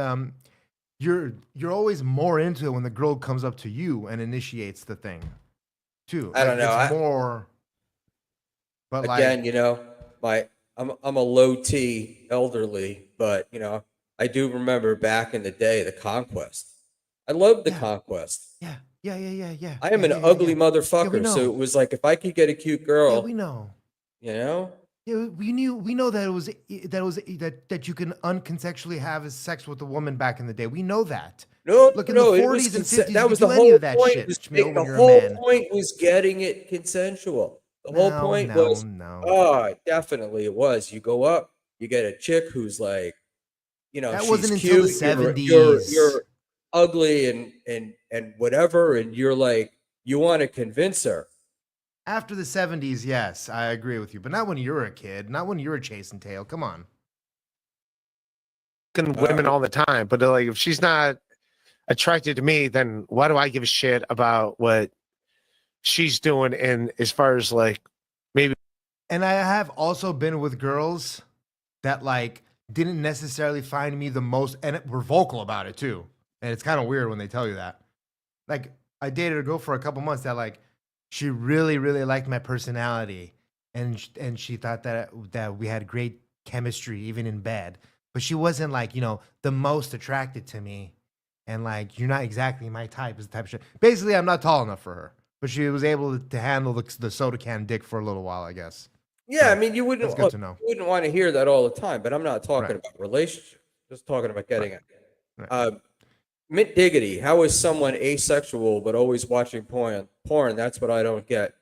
you're always more into it when the girl comes up to you and initiates the thing, too. I don't know. It's more. But Again, I'm a low T elderly, but I do remember back in the day the conquest. I loved the conquest. yeah. I am an ugly motherfucker, know. so it was like if I could get a cute girl, Yeah, we know. Yeah, we know that that you can unconsensually have sex with a woman back in the day. We know that. No, Look, in no, the it was 40s and 50s, that you was could the do any whole of that point. shit, Was Schmuel, when the you're a whole man. point was getting it consensual. The whole point was, definitely it was. You go up, you get a chick who's like, That she's wasn't until cute. the 70s. You're ugly and whatever, and you're like, you want to convince her. After the 70s, yes, I agree with you. But not when you were a kid. Not when you were chasing tail. Come on. Women all the time, but they're like, if she's not attracted to me, then why do I give a shit about what she's doing? And as far as like maybe. And I have also been with girls that like didn't necessarily find me the most, and were vocal about it too. And it's kind of weird when they tell you that. Like I dated a girl for a couple months that like she really, really liked my personality, and she thought that we had great chemistry even in bed. But she wasn't like the most attracted to me, and like you're not exactly my type. Is the type of shit. Basically, I'm not tall enough for her, but she was able to handle the soda can dick for a little while, I guess. Yeah, I mean, you wouldn't. That's good to know. You wouldn't want to hear that all the time, but I'm not talking about relationships. Just talking about getting it. Mint Diggity, how is someone asexual but always watching porn? That's what I don't get.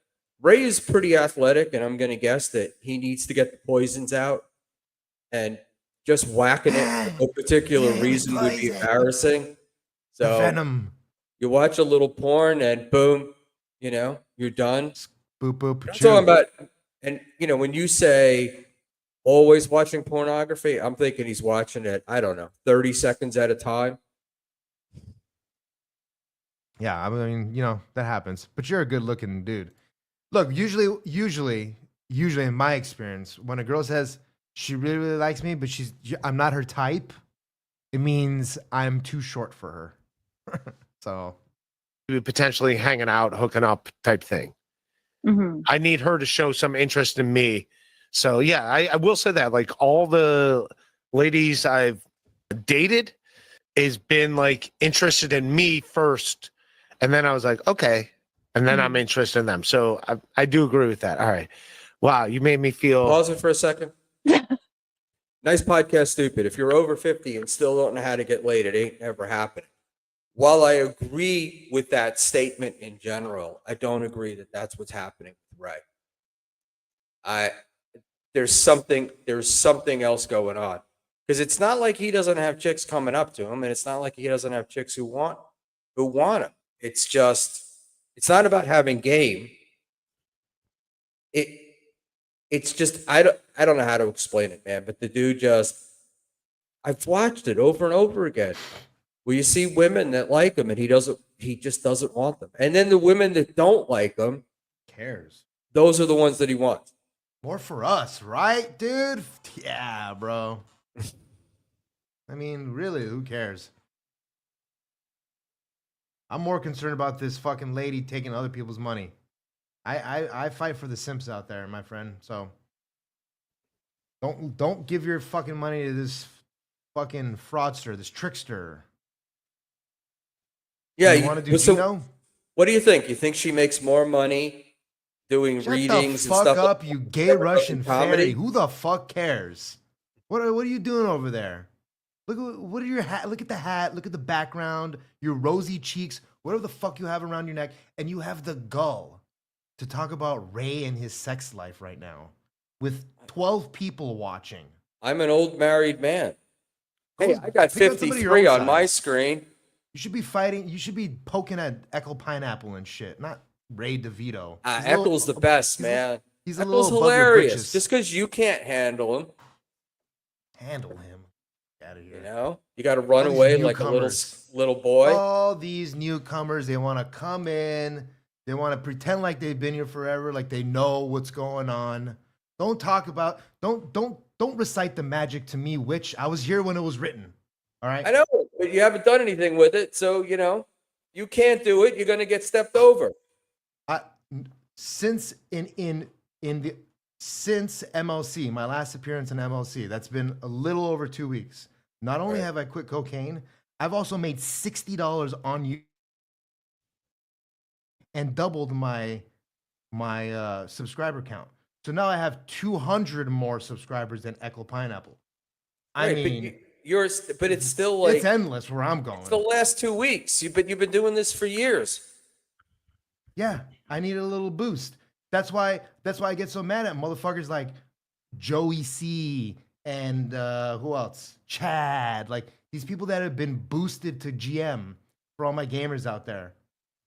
Ray is pretty athletic, and I'm going to guess that he needs to get the poisons out. And just whacking it for no particular reason would be embarrassing. The So venom. you watch a little porn, and boom, you're done. Boop boop. I'm talking about, and when you say always watching pornography, I'm thinking he's watching it, I don't know, 30 seconds at a time. Yeah, I mean, that happens. But you're a good-looking dude. Look, usually, in my experience, when a girl says she really, really likes me, but I'm not her type, it means I'm too short for her. So, Potentially hanging out, hooking up type thing. Mm-hmm. I need her to show some interest in me. So yeah, I will say that like all the ladies I've dated has been like interested in me first. And then I was like, okay. And then I'm interested in them. So I do agree with that. All right. Wow. You made me feel. Pause it for a second. Nice podcast, stupid. If you're over 50 and still don't know how to get laid, it ain't ever happening. While I agree with that statement in general, I don't agree that that's what's happening with Ray. There's something else going on, because it's not like he doesn't have chicks coming up to him, and it's not like he doesn't have chicks who want him. It's just, it's not about having game. It's just, I don't know how to explain it, man. But the dude I've watched it over and over again. Where you see women that like him, and he just doesn't want them. And then the women that don't like him, cares. Those are the ones that he wants. More for us, right, dude? Yeah, bro. I mean, really, who cares? I'm more concerned about this fucking lady taking other people's money. I fight for the simps out there, my friend. So don't give your fucking money to this fucking fraudster, this trickster. Yeah, you want to do Gino? What do you think? You think she makes more money doing Shut readings the and fuck stuff? up, you gay Russian comedy? fairy. Who the fuck cares? What are you doing over there? What are your hat? Look at the hat. Look at the background. Your rosy cheeks. Whatever the fuck you have around your neck, and you have the gall to talk about Ray and his sex life right now, with 12 people watching. I'm an old married man. Hey, I got pick on somebody your 53 own on my size. screen. You should be fighting. You should be poking at Echo Pineapple and shit, not Ray DeVito. He's a Eccles the little- best, he's man. He's a Eccles little above your hilarious. britches. Just because you can't handle him, handle him. Out of here. you got to run All these away like a newcomers. little boy. All these newcomers, they want to come in. They want to pretend like they've been here forever, like they know what's going on. Don't talk about. Don't recite the magic to me, witch. I was here when it was written. All right. I know, but you haven't done anything with it, so you can't do it. You're going to get stepped over. Since since MLC, my last appearance in MLC, that's been a little over 2 weeks. Not only have I quit cocaine, I've also made $60 on you and doubled my subscriber count. So now I have 200 more subscribers than Echo Pineapple. I mean, but it's still like it's endless where I'm going. It's the last 2 weeks. You've been doing this for years. Yeah, I need a little boost. That's why I get so mad at motherfuckers like Joey C and who else? Chad. Like these people that have been boosted to GM, for all my gamers out there.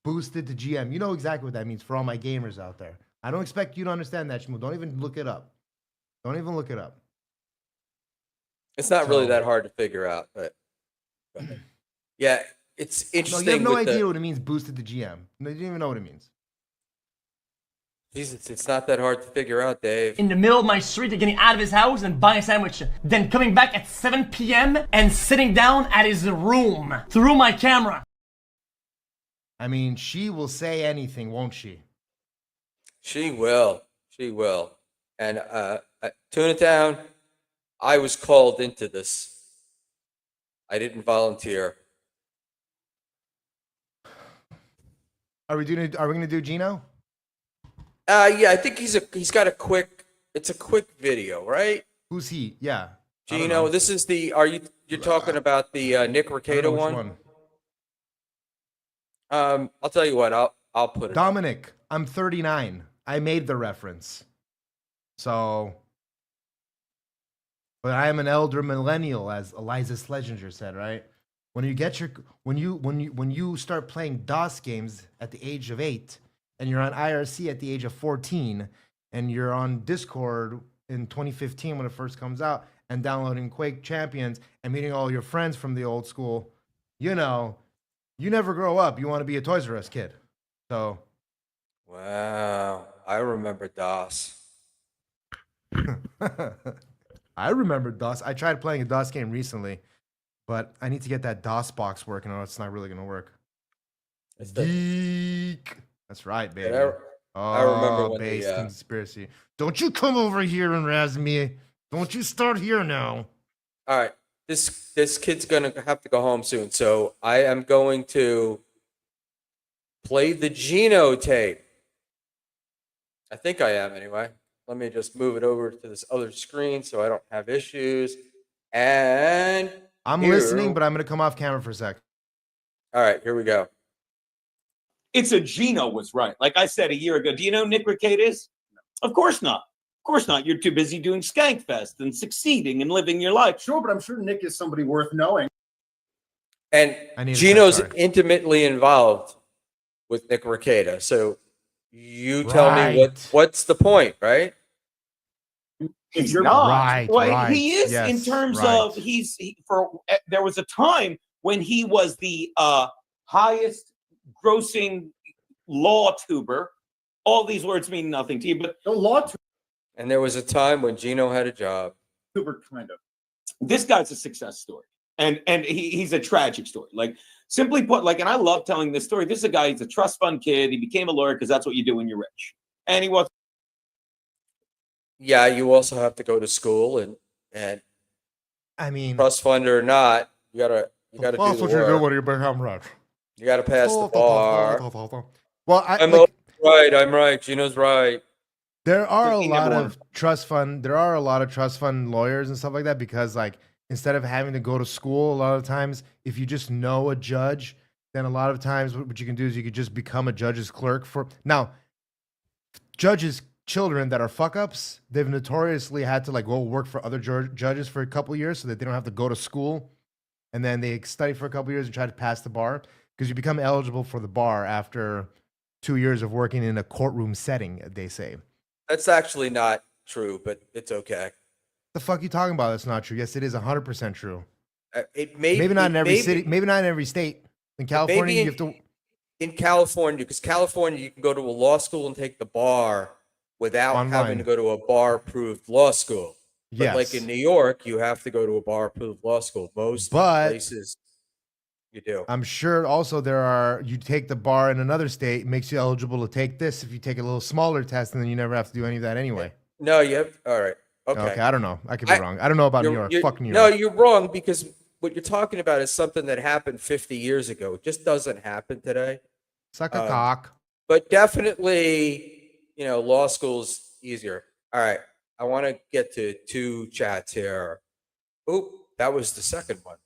Boosted to GM. You know exactly what that means for all my gamers out there. I don't expect you to understand that, Schmuel. Don't even look it up. Don't even look it up. It's not really that hard to figure out, but yeah, it's interesting. No, you have no idea what it means, boosted to GM. No, you don't even know what it means. Jesus, it's not that hard to figure out, Dave. In the middle of my street, getting out of his house and buying a sandwich, then coming back at 7 p.m. and sitting down at his room through my camera. I mean, she will say anything, won't she? She will. She will. And Tuna Town, I was called into this. I didn't volunteer. Are we gonna do Gino? Yeah, I think he's got a quick. It's a quick video, right? Who's he? Yeah. I don't Gino, know. this is you're talking about the Nick I don't Recato know which one? one. I'll tell you what, I'll put it up. Dominic, I'm 39. I made the reference. So, but I am an elder millennial, as Eliza Schlesinger said, right? When you start playing DOS games at the age of 8, and you're on IRC at the age of 14, and you're on Discord in 2015 when it first comes out, and downloading Quake Champions and meeting all your friends from the old school, you know, you never grow up. You want to be a Toys R Us kid. So, Wow, I remember DOS. I remember DOS. I tried playing a DOS game recently, but I need to get that DOS box working, or it's not really going to work. It's the- Geek. That's right, baby. I remember Oh, when base the conspiracy. Don't you come over here and razz me. Don't you start here now. all right, this kid's gonna have to go home soon, so I am going to play the Gino tape. I think I am anyway. Let me just move it over to this other screen so I don't have issues. And I'm here- listening, but I'm going to come off camera for a sec. all right, here we go. It's a Gino was right. Like I said a year ago, do you know who Nick Recato is? Of course not. Of course not. You're too busy doing Skankfest and succeeding and living your life. Sure, but I'm sure Nick is somebody worth knowing. And I need a Gino's check card. intimately involved with Nick Recato. So you tell me Right. what's the point, right? He's You're not. right, Well, right, he is in yes, terms right. of there was a time when he was the highest grossing law tuber. All these words mean nothing to you, but The law And there was a time when Gino had a job. tuber, kind of. this guy's a success story. And he's a tragic story. Like simply put, like, and I love telling this story. This is a guy, he's a trust fund kid. He became a lawyer because that's what you do when you're rich. And he was Yeah, you also have to go to school and I mean, trust fund or not, you gotta do the work. when you become rich. You gotta pass the bar. Well, I'm right. Gino's right. there are a He lot never of trust fund. There are a lot of trust fund lawyers and stuff like that because, like, instead of having to go to school, a lot of times, if you just know a judge, then a lot of times what you can do is you could just become a judge's clerk for now. Judges' children that are fuck ups, they've notoriously had to like go work for other judges for a couple years so that they don't have to go to school, and then they study for a couple years and try to pass the bar because you become eligible for the bar after 2 years of working in a courtroom setting. They say. That's actually not true, but it's okay. The fuck you talking about? That's not true. Yes, it is 100% true. It may Maybe not in every maybe- city. Maybe not in every state. In California, maybe you have to. in California, because California, you can go to a law school and take the bar without having Online. to go to a bar-approved law school. But Yes. like in New York, you have to go to a bar-approved law school. Most But- places you do. I'm sure also there are. You take the bar in another state, it makes you eligible to take this if you take a little smaller test, and then you never have to do any of that anyway. No, you have. All right. Okay. Okay, I don't know. I could be I- wrong. I don't know about New You're- York. you're- Fuck New No, York. you're wrong because what you're talking about is something that happened 50 years ago. It just doesn't happen today. Suck a um, cock. But definitely, law school's easier. All right. I want to get to 2 chats here. Oop, that was the second one.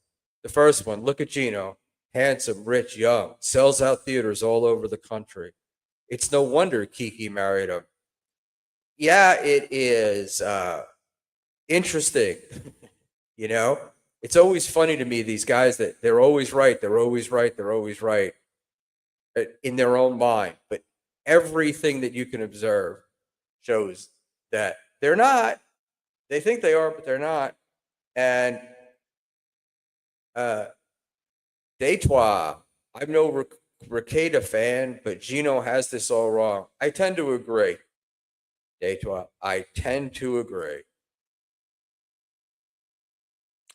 The first one, look at Gino. Handsome, rich, young, sells out theaters all over the country. It's no wonder Kiki married him. Yeah, it is interesting. It's always funny to me, these guys that they're always right, they're always right, they're always right in their own mind. But everything that you can observe shows that they're not. They think they are, but they're not. And Deitois, I'm no Recato fan, but Gino has this all wrong. I tend to agree. Deitois, I tend to agree.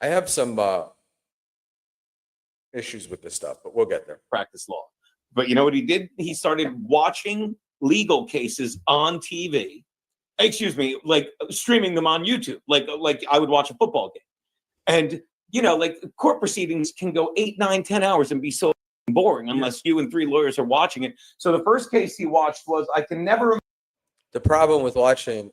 I have some issues with this stuff, but we'll get there. practice law. But you know what he did? He started watching legal cases on TV. Excuse me, like streaming them on YouTube. Like I would watch a football game. And like court proceedings can go 8, 9, 10 hours and be so boring unless you and 3 lawyers are watching it. So the first case he watched was I can never The problem with watching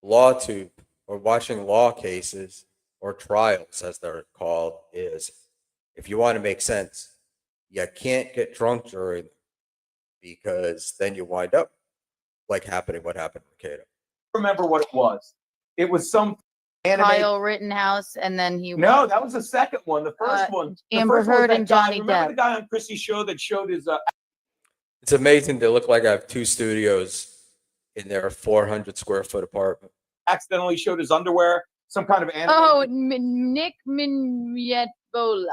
LawTube or watching law cases or trials as they're called, is if you want to make sense, you can't get drunk during them because then you wind up like what happened to Cato. Remember what it was. It was some anime. Kyle Rittenhouse, and then he No, that was the second one. The first one. The Amber first one was Heard that and guy. Johnny Remember Depp. the guy on Chrissy's show that showed his It's amazing they look like I have 2 studios in their 400 square foot apartment. accidentally showed his underwear, some kind of anime. Oh, Nick Minyetbola.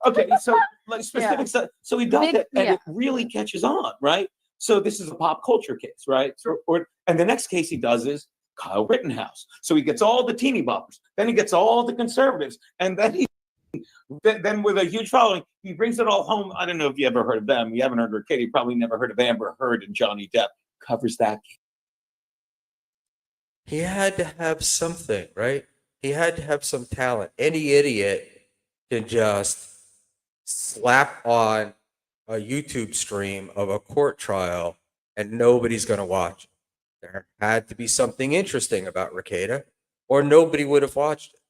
Okay, so like specific stuff. So he does Big- it, and yeah. it really catches on, right? So this is a pop culture case, right? And the next case he does is Kyle Rittenhouse. So he gets all the teeny boppers, then he gets all the conservatives, and then then with a huge following, he brings it all home. I don't know if you ever heard of them. You haven't heard of Katie. You probably never heard of Amber Heard and Johnny Depp. Covers that. He had to have something, right? He had to have some talent. Any idiot can just slap on a YouTube stream of a court trial and nobody's going to watch it. There had to be something interesting about Rekieta, or nobody would have watched it.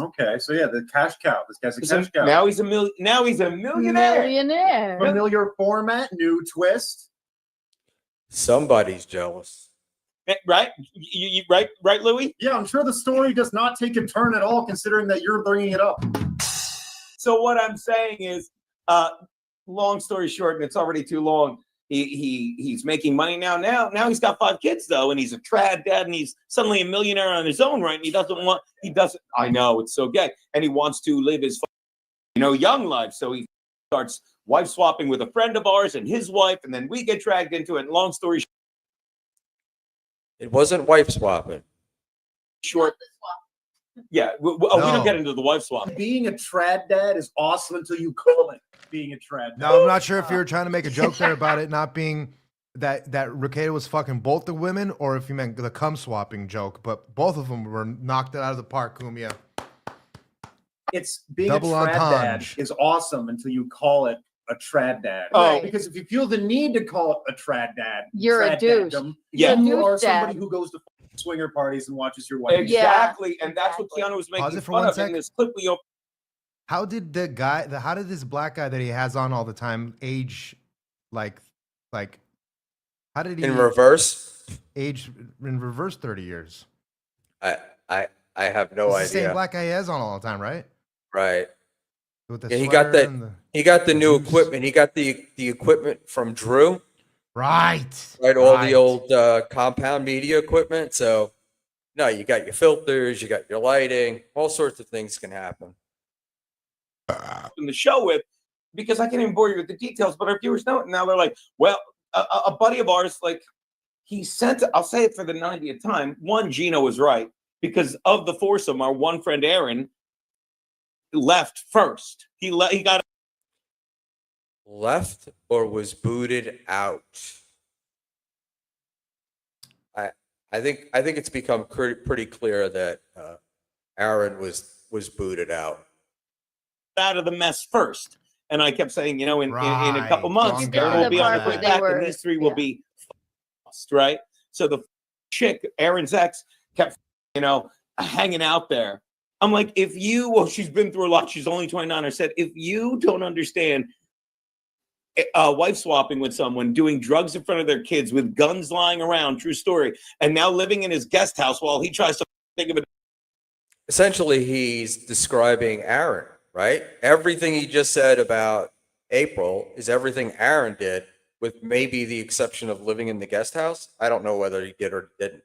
Okay, so yeah, the cash cow. This guy's a cash cow. Now he's a millionaire. Millionaire. Familiar format, new twist. Somebody's jealous. Right? You right, Louis? Yeah, I'm sure the story does not take a turn at all, considering that you're bringing it up. So what I'm saying is, long story short, and it's already too long. He's making money now. Now he's got 5 kids though, and he's a trad dad, and he's suddenly a millionaire on his own, right? And he doesn't. I know it's so gay, and he wants to live his, young life. So he starts wife swapping with a friend of ours and his wife, and then we get dragged into it. And long story It wasn't wife swapping. short. Yeah, we don't get into the wife swap. Being a trad dad is awesome until you call it being a trad dad. No, I'm not sure if you were trying to make a joke there about it not being that Rekieta was fucking both the women, or if you meant the cum swapping joke. But both of them were knocked it out of the park, Kumia. It's being Double a trad dad entendre. is awesome until you call it a trad dad. Oh. Because if you feel the need to call it a trad dad, You're a trad douche. daddom, Yeah. then you You're a are douche dad. somebody who goes to swinger parties and watches your wife. Exactly, Yeah, and that's what Keanu was Pause making it for fun one of sec. in this clip. We opened. How did how did this black guy that he has on all the time age, like, how did he In reverse, age in reverse 30 years? I have no It's the same idea. black guy he has on all the time, right? Right. With the Yeah, he got sweater that. and the- He got the new Juice. equipment. He got the equipment from Drew. Right. Right, all right. the old compound media equipment. So, no, you got your filters, you got your lighting, all sorts of things can happen. in the show with, because I can't even bore you with the details, but our viewers know it. Now they're like, well, a buddy of ours, like, he sent, I'll say it for the 90th time. One, Gino was right, because of the foursome, our one friend Aaron left first. He got Left or was booted out. I think it's become pretty clear that Aaron was booted out. out of the mess first. And I kept saying, in a couple Right. months, Long Aaron will gone. be on The the part way where back, and these three will be lost, right? So the chick, Aaron's ex, kept, hanging out there. I'm like, she's been through a lot. She's only 29. I said, if you don't understand wife swapping with someone, doing drugs in front of their kids with guns lying around, true story, and now living in his guest house while he tries to think of it. Essentially, he's describing Aaron, right? Everything he just said about April is everything Aaron did, with maybe the exception of living in the guest house. I don't know whether he did or didn't.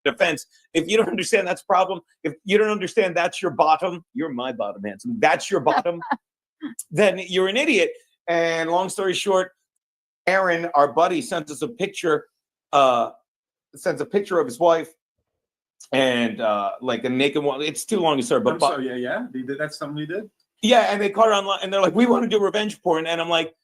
Defense. If you don't understand that's a problem, if you don't understand that's your bottom, you're my bottom, handsome. That's your bottom, then you're an idiot. And long story short, Aaron, our buddy, sent us a picture, sends a picture of his wife and like a naked one. It's too long to start, but I'm sorry, yeah. That's something we did. yeah, and they caught her online and they're like, we want to do revenge porn. And I'm like,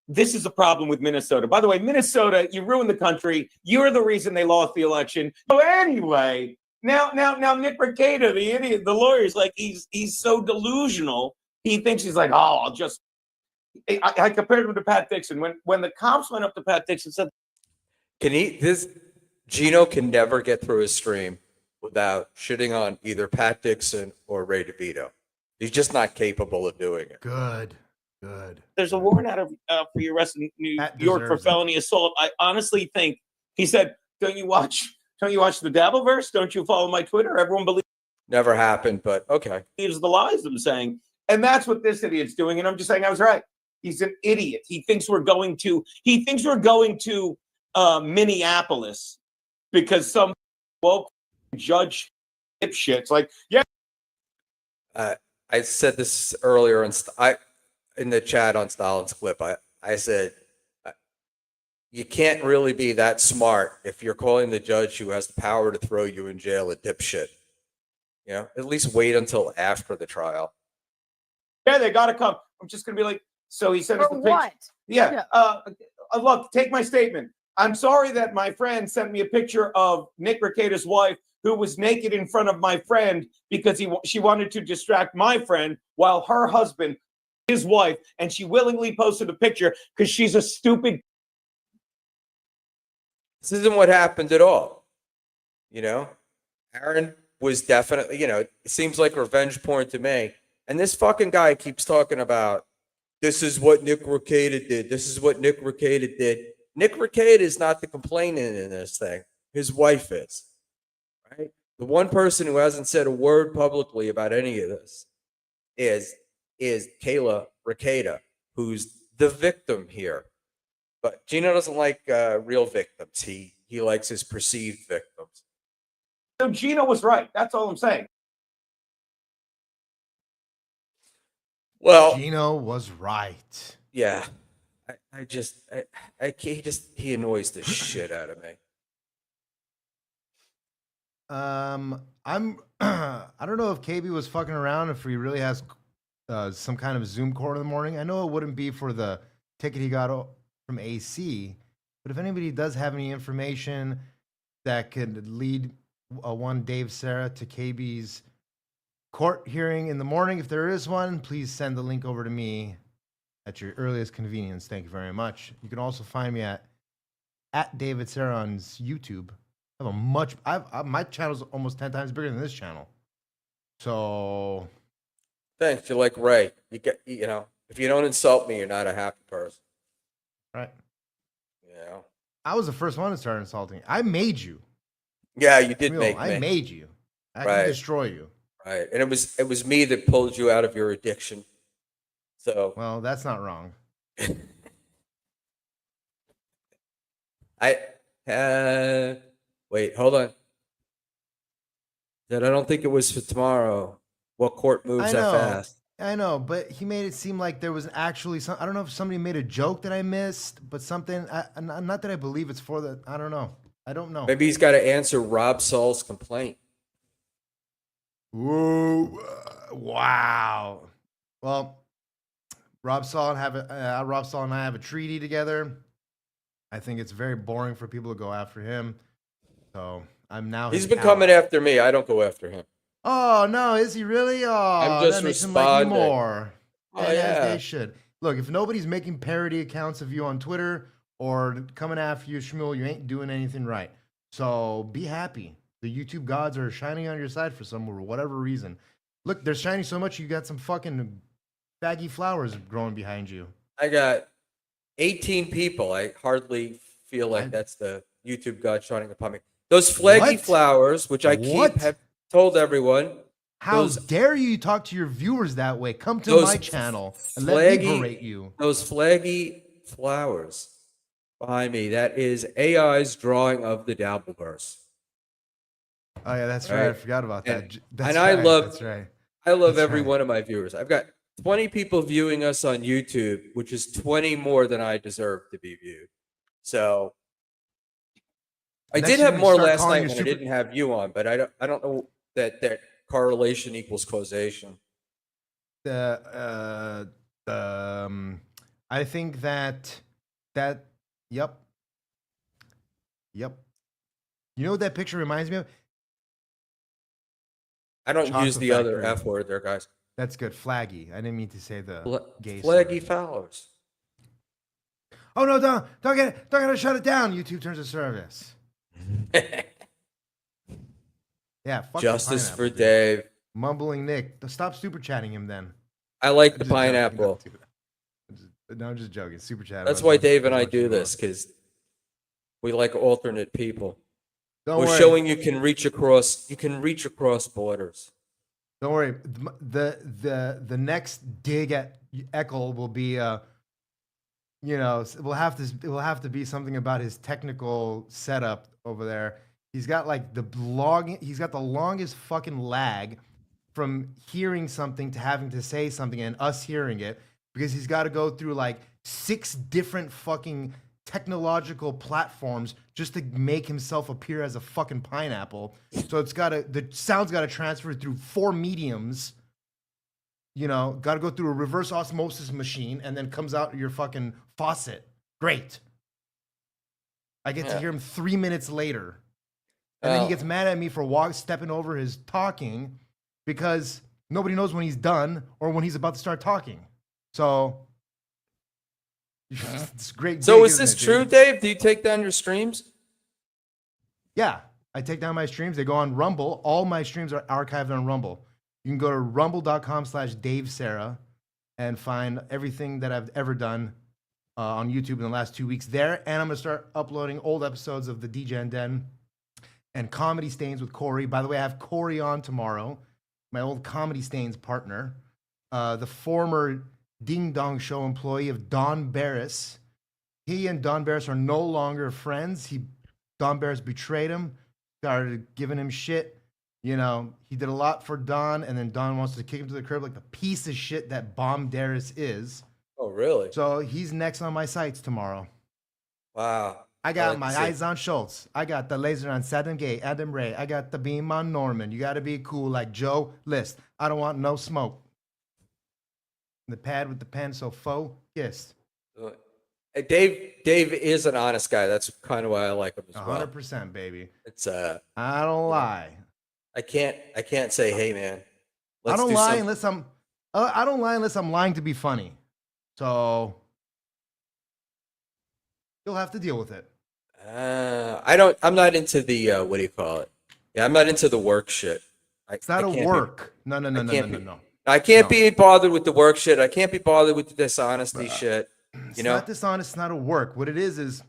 this is a problem with Minnesota. By the way, Minnesota, you ruined the country. You're the reason they lost the election. So anyway, now Nick Rekieta, the idiot, the lawyer, is like, he's so delusional. He thinks he's like, I'll just. I compared him to Pat Dixon. When the cops went up to Pat Dixon and said, Gino can never get through his stream without shitting on either Pat Dixon or Ray DeVito. He's just not capable of doing it. Good. Good. There's a warrant out for your arrest in New Pat York for deserves it. felony assault. I honestly think he said, "Don't you watch the Dabbleverse? Don't you follow my Twitter? Everyone Never happened, but okay. believes the lies I'm saying." And that's what this idiot's doing. And I'm just saying I was right. He's an idiot. He thinks we're going to Minneapolis because some woke judge dipshits like, yeah. I said this earlier in the chat on Stalin's clip. I said, you can't really be that smart if you're calling the judge who has the power to throw you in jail a dipshit. You know, at least wait until after the trial. Yeah, they got to come. I'm just going to be like, so he sent us For the picture. what? Yeah. Look, take my statement. I'm sorry that my friend sent me a picture of Nick Rekieta's wife who was naked in front of my friend because she wanted to distract my friend while her husband, his wife, and she willingly posted a picture because she's a stupid. This isn't what happened at all. You know, Aaron was definitely, it seems like revenge porn to me. And this fucking guy keeps talking about, this is what Nick Rekieta did. This is what Nick Rekieta did. Nick Rekieta is not the complainant in this thing. His wife is. Right? The one person who hasn't said a word publicly about any of this is Kayla Rekieta, who's the victim here. But Gino doesn't like real victims. He likes his perceived victims. So Gino was right. That's all I'm saying. Well, Gino was right. Yeah. He annoys the shit out of me. I don't know if KB was fucking around, if he really has some kind of Zoom call in the morning. I know it wouldn't be for the ticket he got from AC, but if anybody does have any information that could lead one Dave Sarah to KB's court hearing in the morning, if there is one, please send the link over to me at your earliest convenience. Thank you very much. You can also find me at David Sarah on YouTube. My channel's almost 10 times bigger than this channel. So Thanks. You're like Ray. If you don't insult me, you're not a happy person. right. Yeah. I was the first one to start insulting. I made you. Yeah, you did Schmuel, make me. I made you. I Right. can destroy you. Right. And it was me that pulled you out of your addiction. So Well, that's not wrong. wait, hold on. That I don't think it was for tomorrow. What court moves that fast? I know, but he made it seem like there was actually some. I don't know if somebody made a joke that I missed, but something. Not that I believe it's for the. I don't know. I don't know. Maybe he's got to answer Rob Saul's complaint. Whoa! Wow. Well, Rob Saul and I have a treaty together. I think it's very boring for people to go after him. So I'm now. He's been coming after me. I don't go after him. Oh no, is he really? Oh, I'm just that makes him like you responding. more. Oh, And as yeah. they should. Look, if nobody's making parody accounts of you on Twitter or coming after you, Schmuel, you ain't doing anything right. So be happy. The YouTube gods are shining on your side for whatever reason. Look, they're shining so much you got some fucking baggy flowers growing behind you. I got 18 people. I hardly feel like that's the YouTube god shining upon me. Those flaggy What? flowers, which I have told everyone. How those dare you talk to your viewers that way? Come to those my channel and let me berate you. Those flaggy flowers behind me, that is AI's drawing of the Dabbleverse. Oh yeah, that's right. I forgot about that. That's I right. love That's right. I love That's every right. one of my viewers. I've got 20 people viewing us on YouTube, which is 20 more than I deserve to be viewed. So I Next did you're have gonna more start last calling night your when super- I didn't have you on, but I don't know that correlation equals causation. I think that yep. You know what that picture reminds me of? I don't use Chocolate the other Factory. F word there, guys. That's good. Flaggy. I didn't mean to say the gay Flaggy slur. flowers. Oh no! Don't get it! Shut it down. YouTube turns to service. Yeah, fuck the Justice pineapple, for dude. Dave. Mumbling Nick. Stop super chatting him then. I like the I'm just joking, pineapple. No, I'm just joking. Super chat. That's as why much- Dave and as I much as do you this, want. because we like alternate people. Don't We're worry. showing you can reach across. You can reach across borders. Don't worry. The next dig at Eckel will be it will have to be something about his technical setup over there. He's got like he's got the longest fucking lag from hearing something to having to say something and us hearing it, because he's got to go through like 6 different fucking technological platforms just to make himself appear as a fucking pineapple. So the sound's got to transfer through 4 mediums. Got to go through a reverse osmosis machine, and then comes out your fucking faucet. Great. I get to hear him 3 minutes later. And then he gets mad at me for stepping over his talking, because nobody knows when he's done or when he's about to start talking. So it's great. So gig, is isn't this it, true, dude? Dave? Do you take down your streams? Yeah, I take down my streams. They go on Rumble. All my streams are archived on Rumble. You can go to rumble.com/Dave Sarah and find everything that I've ever done on YouTube in the last 2 weeks there. And I'm going to start uploading old episodes of the DJ and Den and Comedy Stains with Corey. By the way, I have Corey on tomorrow, my old Comedy Stains partner, the former Ding Dong Show employee of Don Barris. He and Don Barris are no longer friends. Don Barris betrayed him, started giving him shit. He did a lot for Don, and then Don wants to kick him to the curb like the piece of shit that Bomb Darris is. Oh, really? So he's next on my sites tomorrow. Wow. I got like my to see. eyes on Schultz. I got the laser on Saddam Gay, Adam Ray. I got the beam on Norman. You got to be cool like Joe List. I don't want no smoke. The pad with the pen, so focused. Dave is an honest guy. That's kind of why I like him as well. 100%, baby. It's I don't lie. I can't say, hey man. I don't lie unless I'm. I don't lie unless I'm lying to be funny. So you'll have to deal with it. I'm not into the what do you call it? Yeah, I'm not into the work shit. It's not a work. No. I can't be bothered with the work shit. I can't be bothered with the dishonesty shit. It's not dishonest. It's not a work. What it is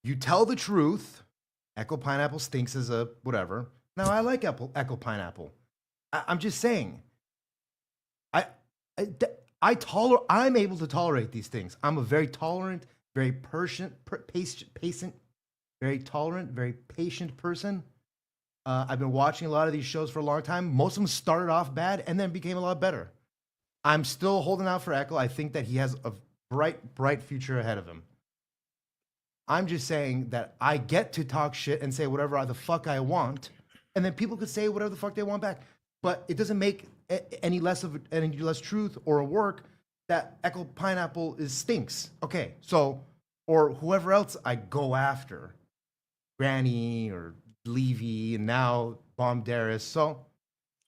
you tell the truth. Echo Pineapple stinks as a whatever. Now I like Echo Pineapple. I'm just saying. I'm able to tolerate these things. I'm a very tolerant, very patient, very tolerant, very patient person. I've been watching a lot of these shows for a long time. Most of them started off bad and then became a lot better. I'm still holding out for Echo. I think that he has a bright future ahead of him. I'm just saying that I get to talk shit and say whatever the fuck I want, and then people could say whatever the fuck they want back. But it doesn't make any less truth or a work that Echo Pineapple stinks. Okay, so or whoever else I go after, Granny or Levy, and now Bomb Darris. So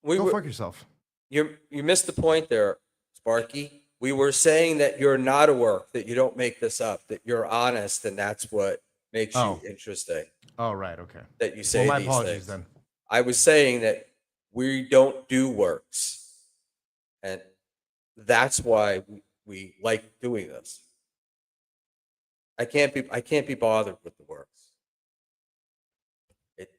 go fuck yourself. You missed the point there, Sparky. We were saying that you're not a work, that you don't make this up, that you're honest, and that's what makes you interesting. Oh, right, okay. That you say my these apologies things. then. I was saying that we don't do works, and that's why we like doing this. I can't be bothered with the works.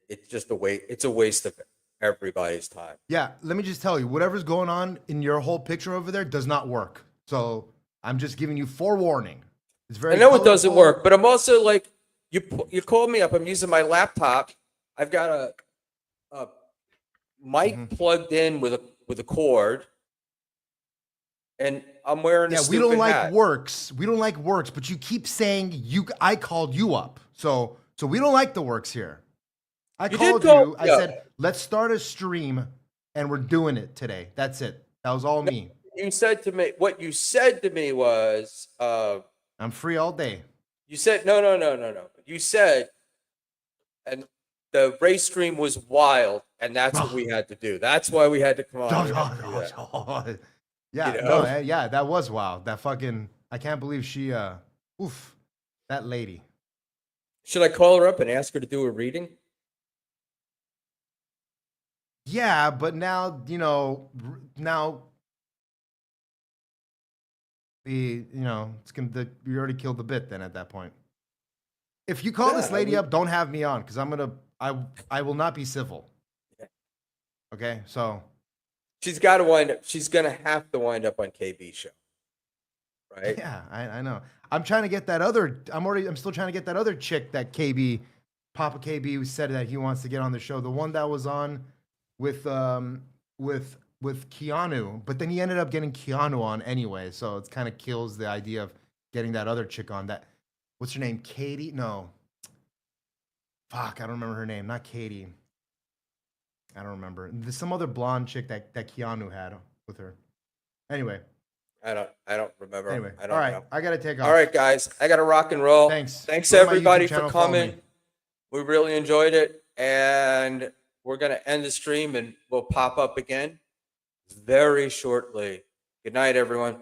It's just it's a waste of everybody's time. Yeah, let me just tell you, whatever's going on in your whole picture over there does not work. So I'm just giving you forewarning. It's very. I know it doesn't colorful. work, but I'm also like, you called me up. I'm using my laptop. I've got a mic plugged in with a cord, and I'm wearing a Yeah, we don't stupid like hat. works. We don't like works, but you keep saying I called you up. So we don't like the works here. I called you. I said, let's start a stream, and we're doing it today. That's it. That was all me. You said to me, what you said to me was, I'm free all day. you said, no. You said, and the race stream was wild, and that's what we had to do. That's why we had to come on. Yeah, You know? yeah, that was wild. That fucking, I can't believe she, that lady. Should I call her up and ask her to do a reading? Yeah, but now now it's gonna you already killed the bit then at that point. If you call this lady up, don't have me on because I will not be civil. Yeah. Okay, so She's got to wind up. She's gonna have to wind up on KB show, right? yeah, I know. I'm trying to get that I'm still trying to get that other chick that Papa KB said that he wants to get on the show. The one that was on with Keanu, but then he ended up getting Keanu on anyway, so it kind of kills the idea of getting that other chick on. That what's her name? Katie? No. Fuck, I don't remember her name. Not Katie. I don't remember. There's some other blonde chick that Keanu had with her. Anyway. I don't remember. Anyway. I don't all right. know. I gotta take off. All right, guys. I gotta rock and roll. Thanks. Thanks Go to my everybody YouTube for channel, follow coming. me. We really enjoyed it. And we're gonna end the stream and we'll pop up again very shortly. Good night, everyone.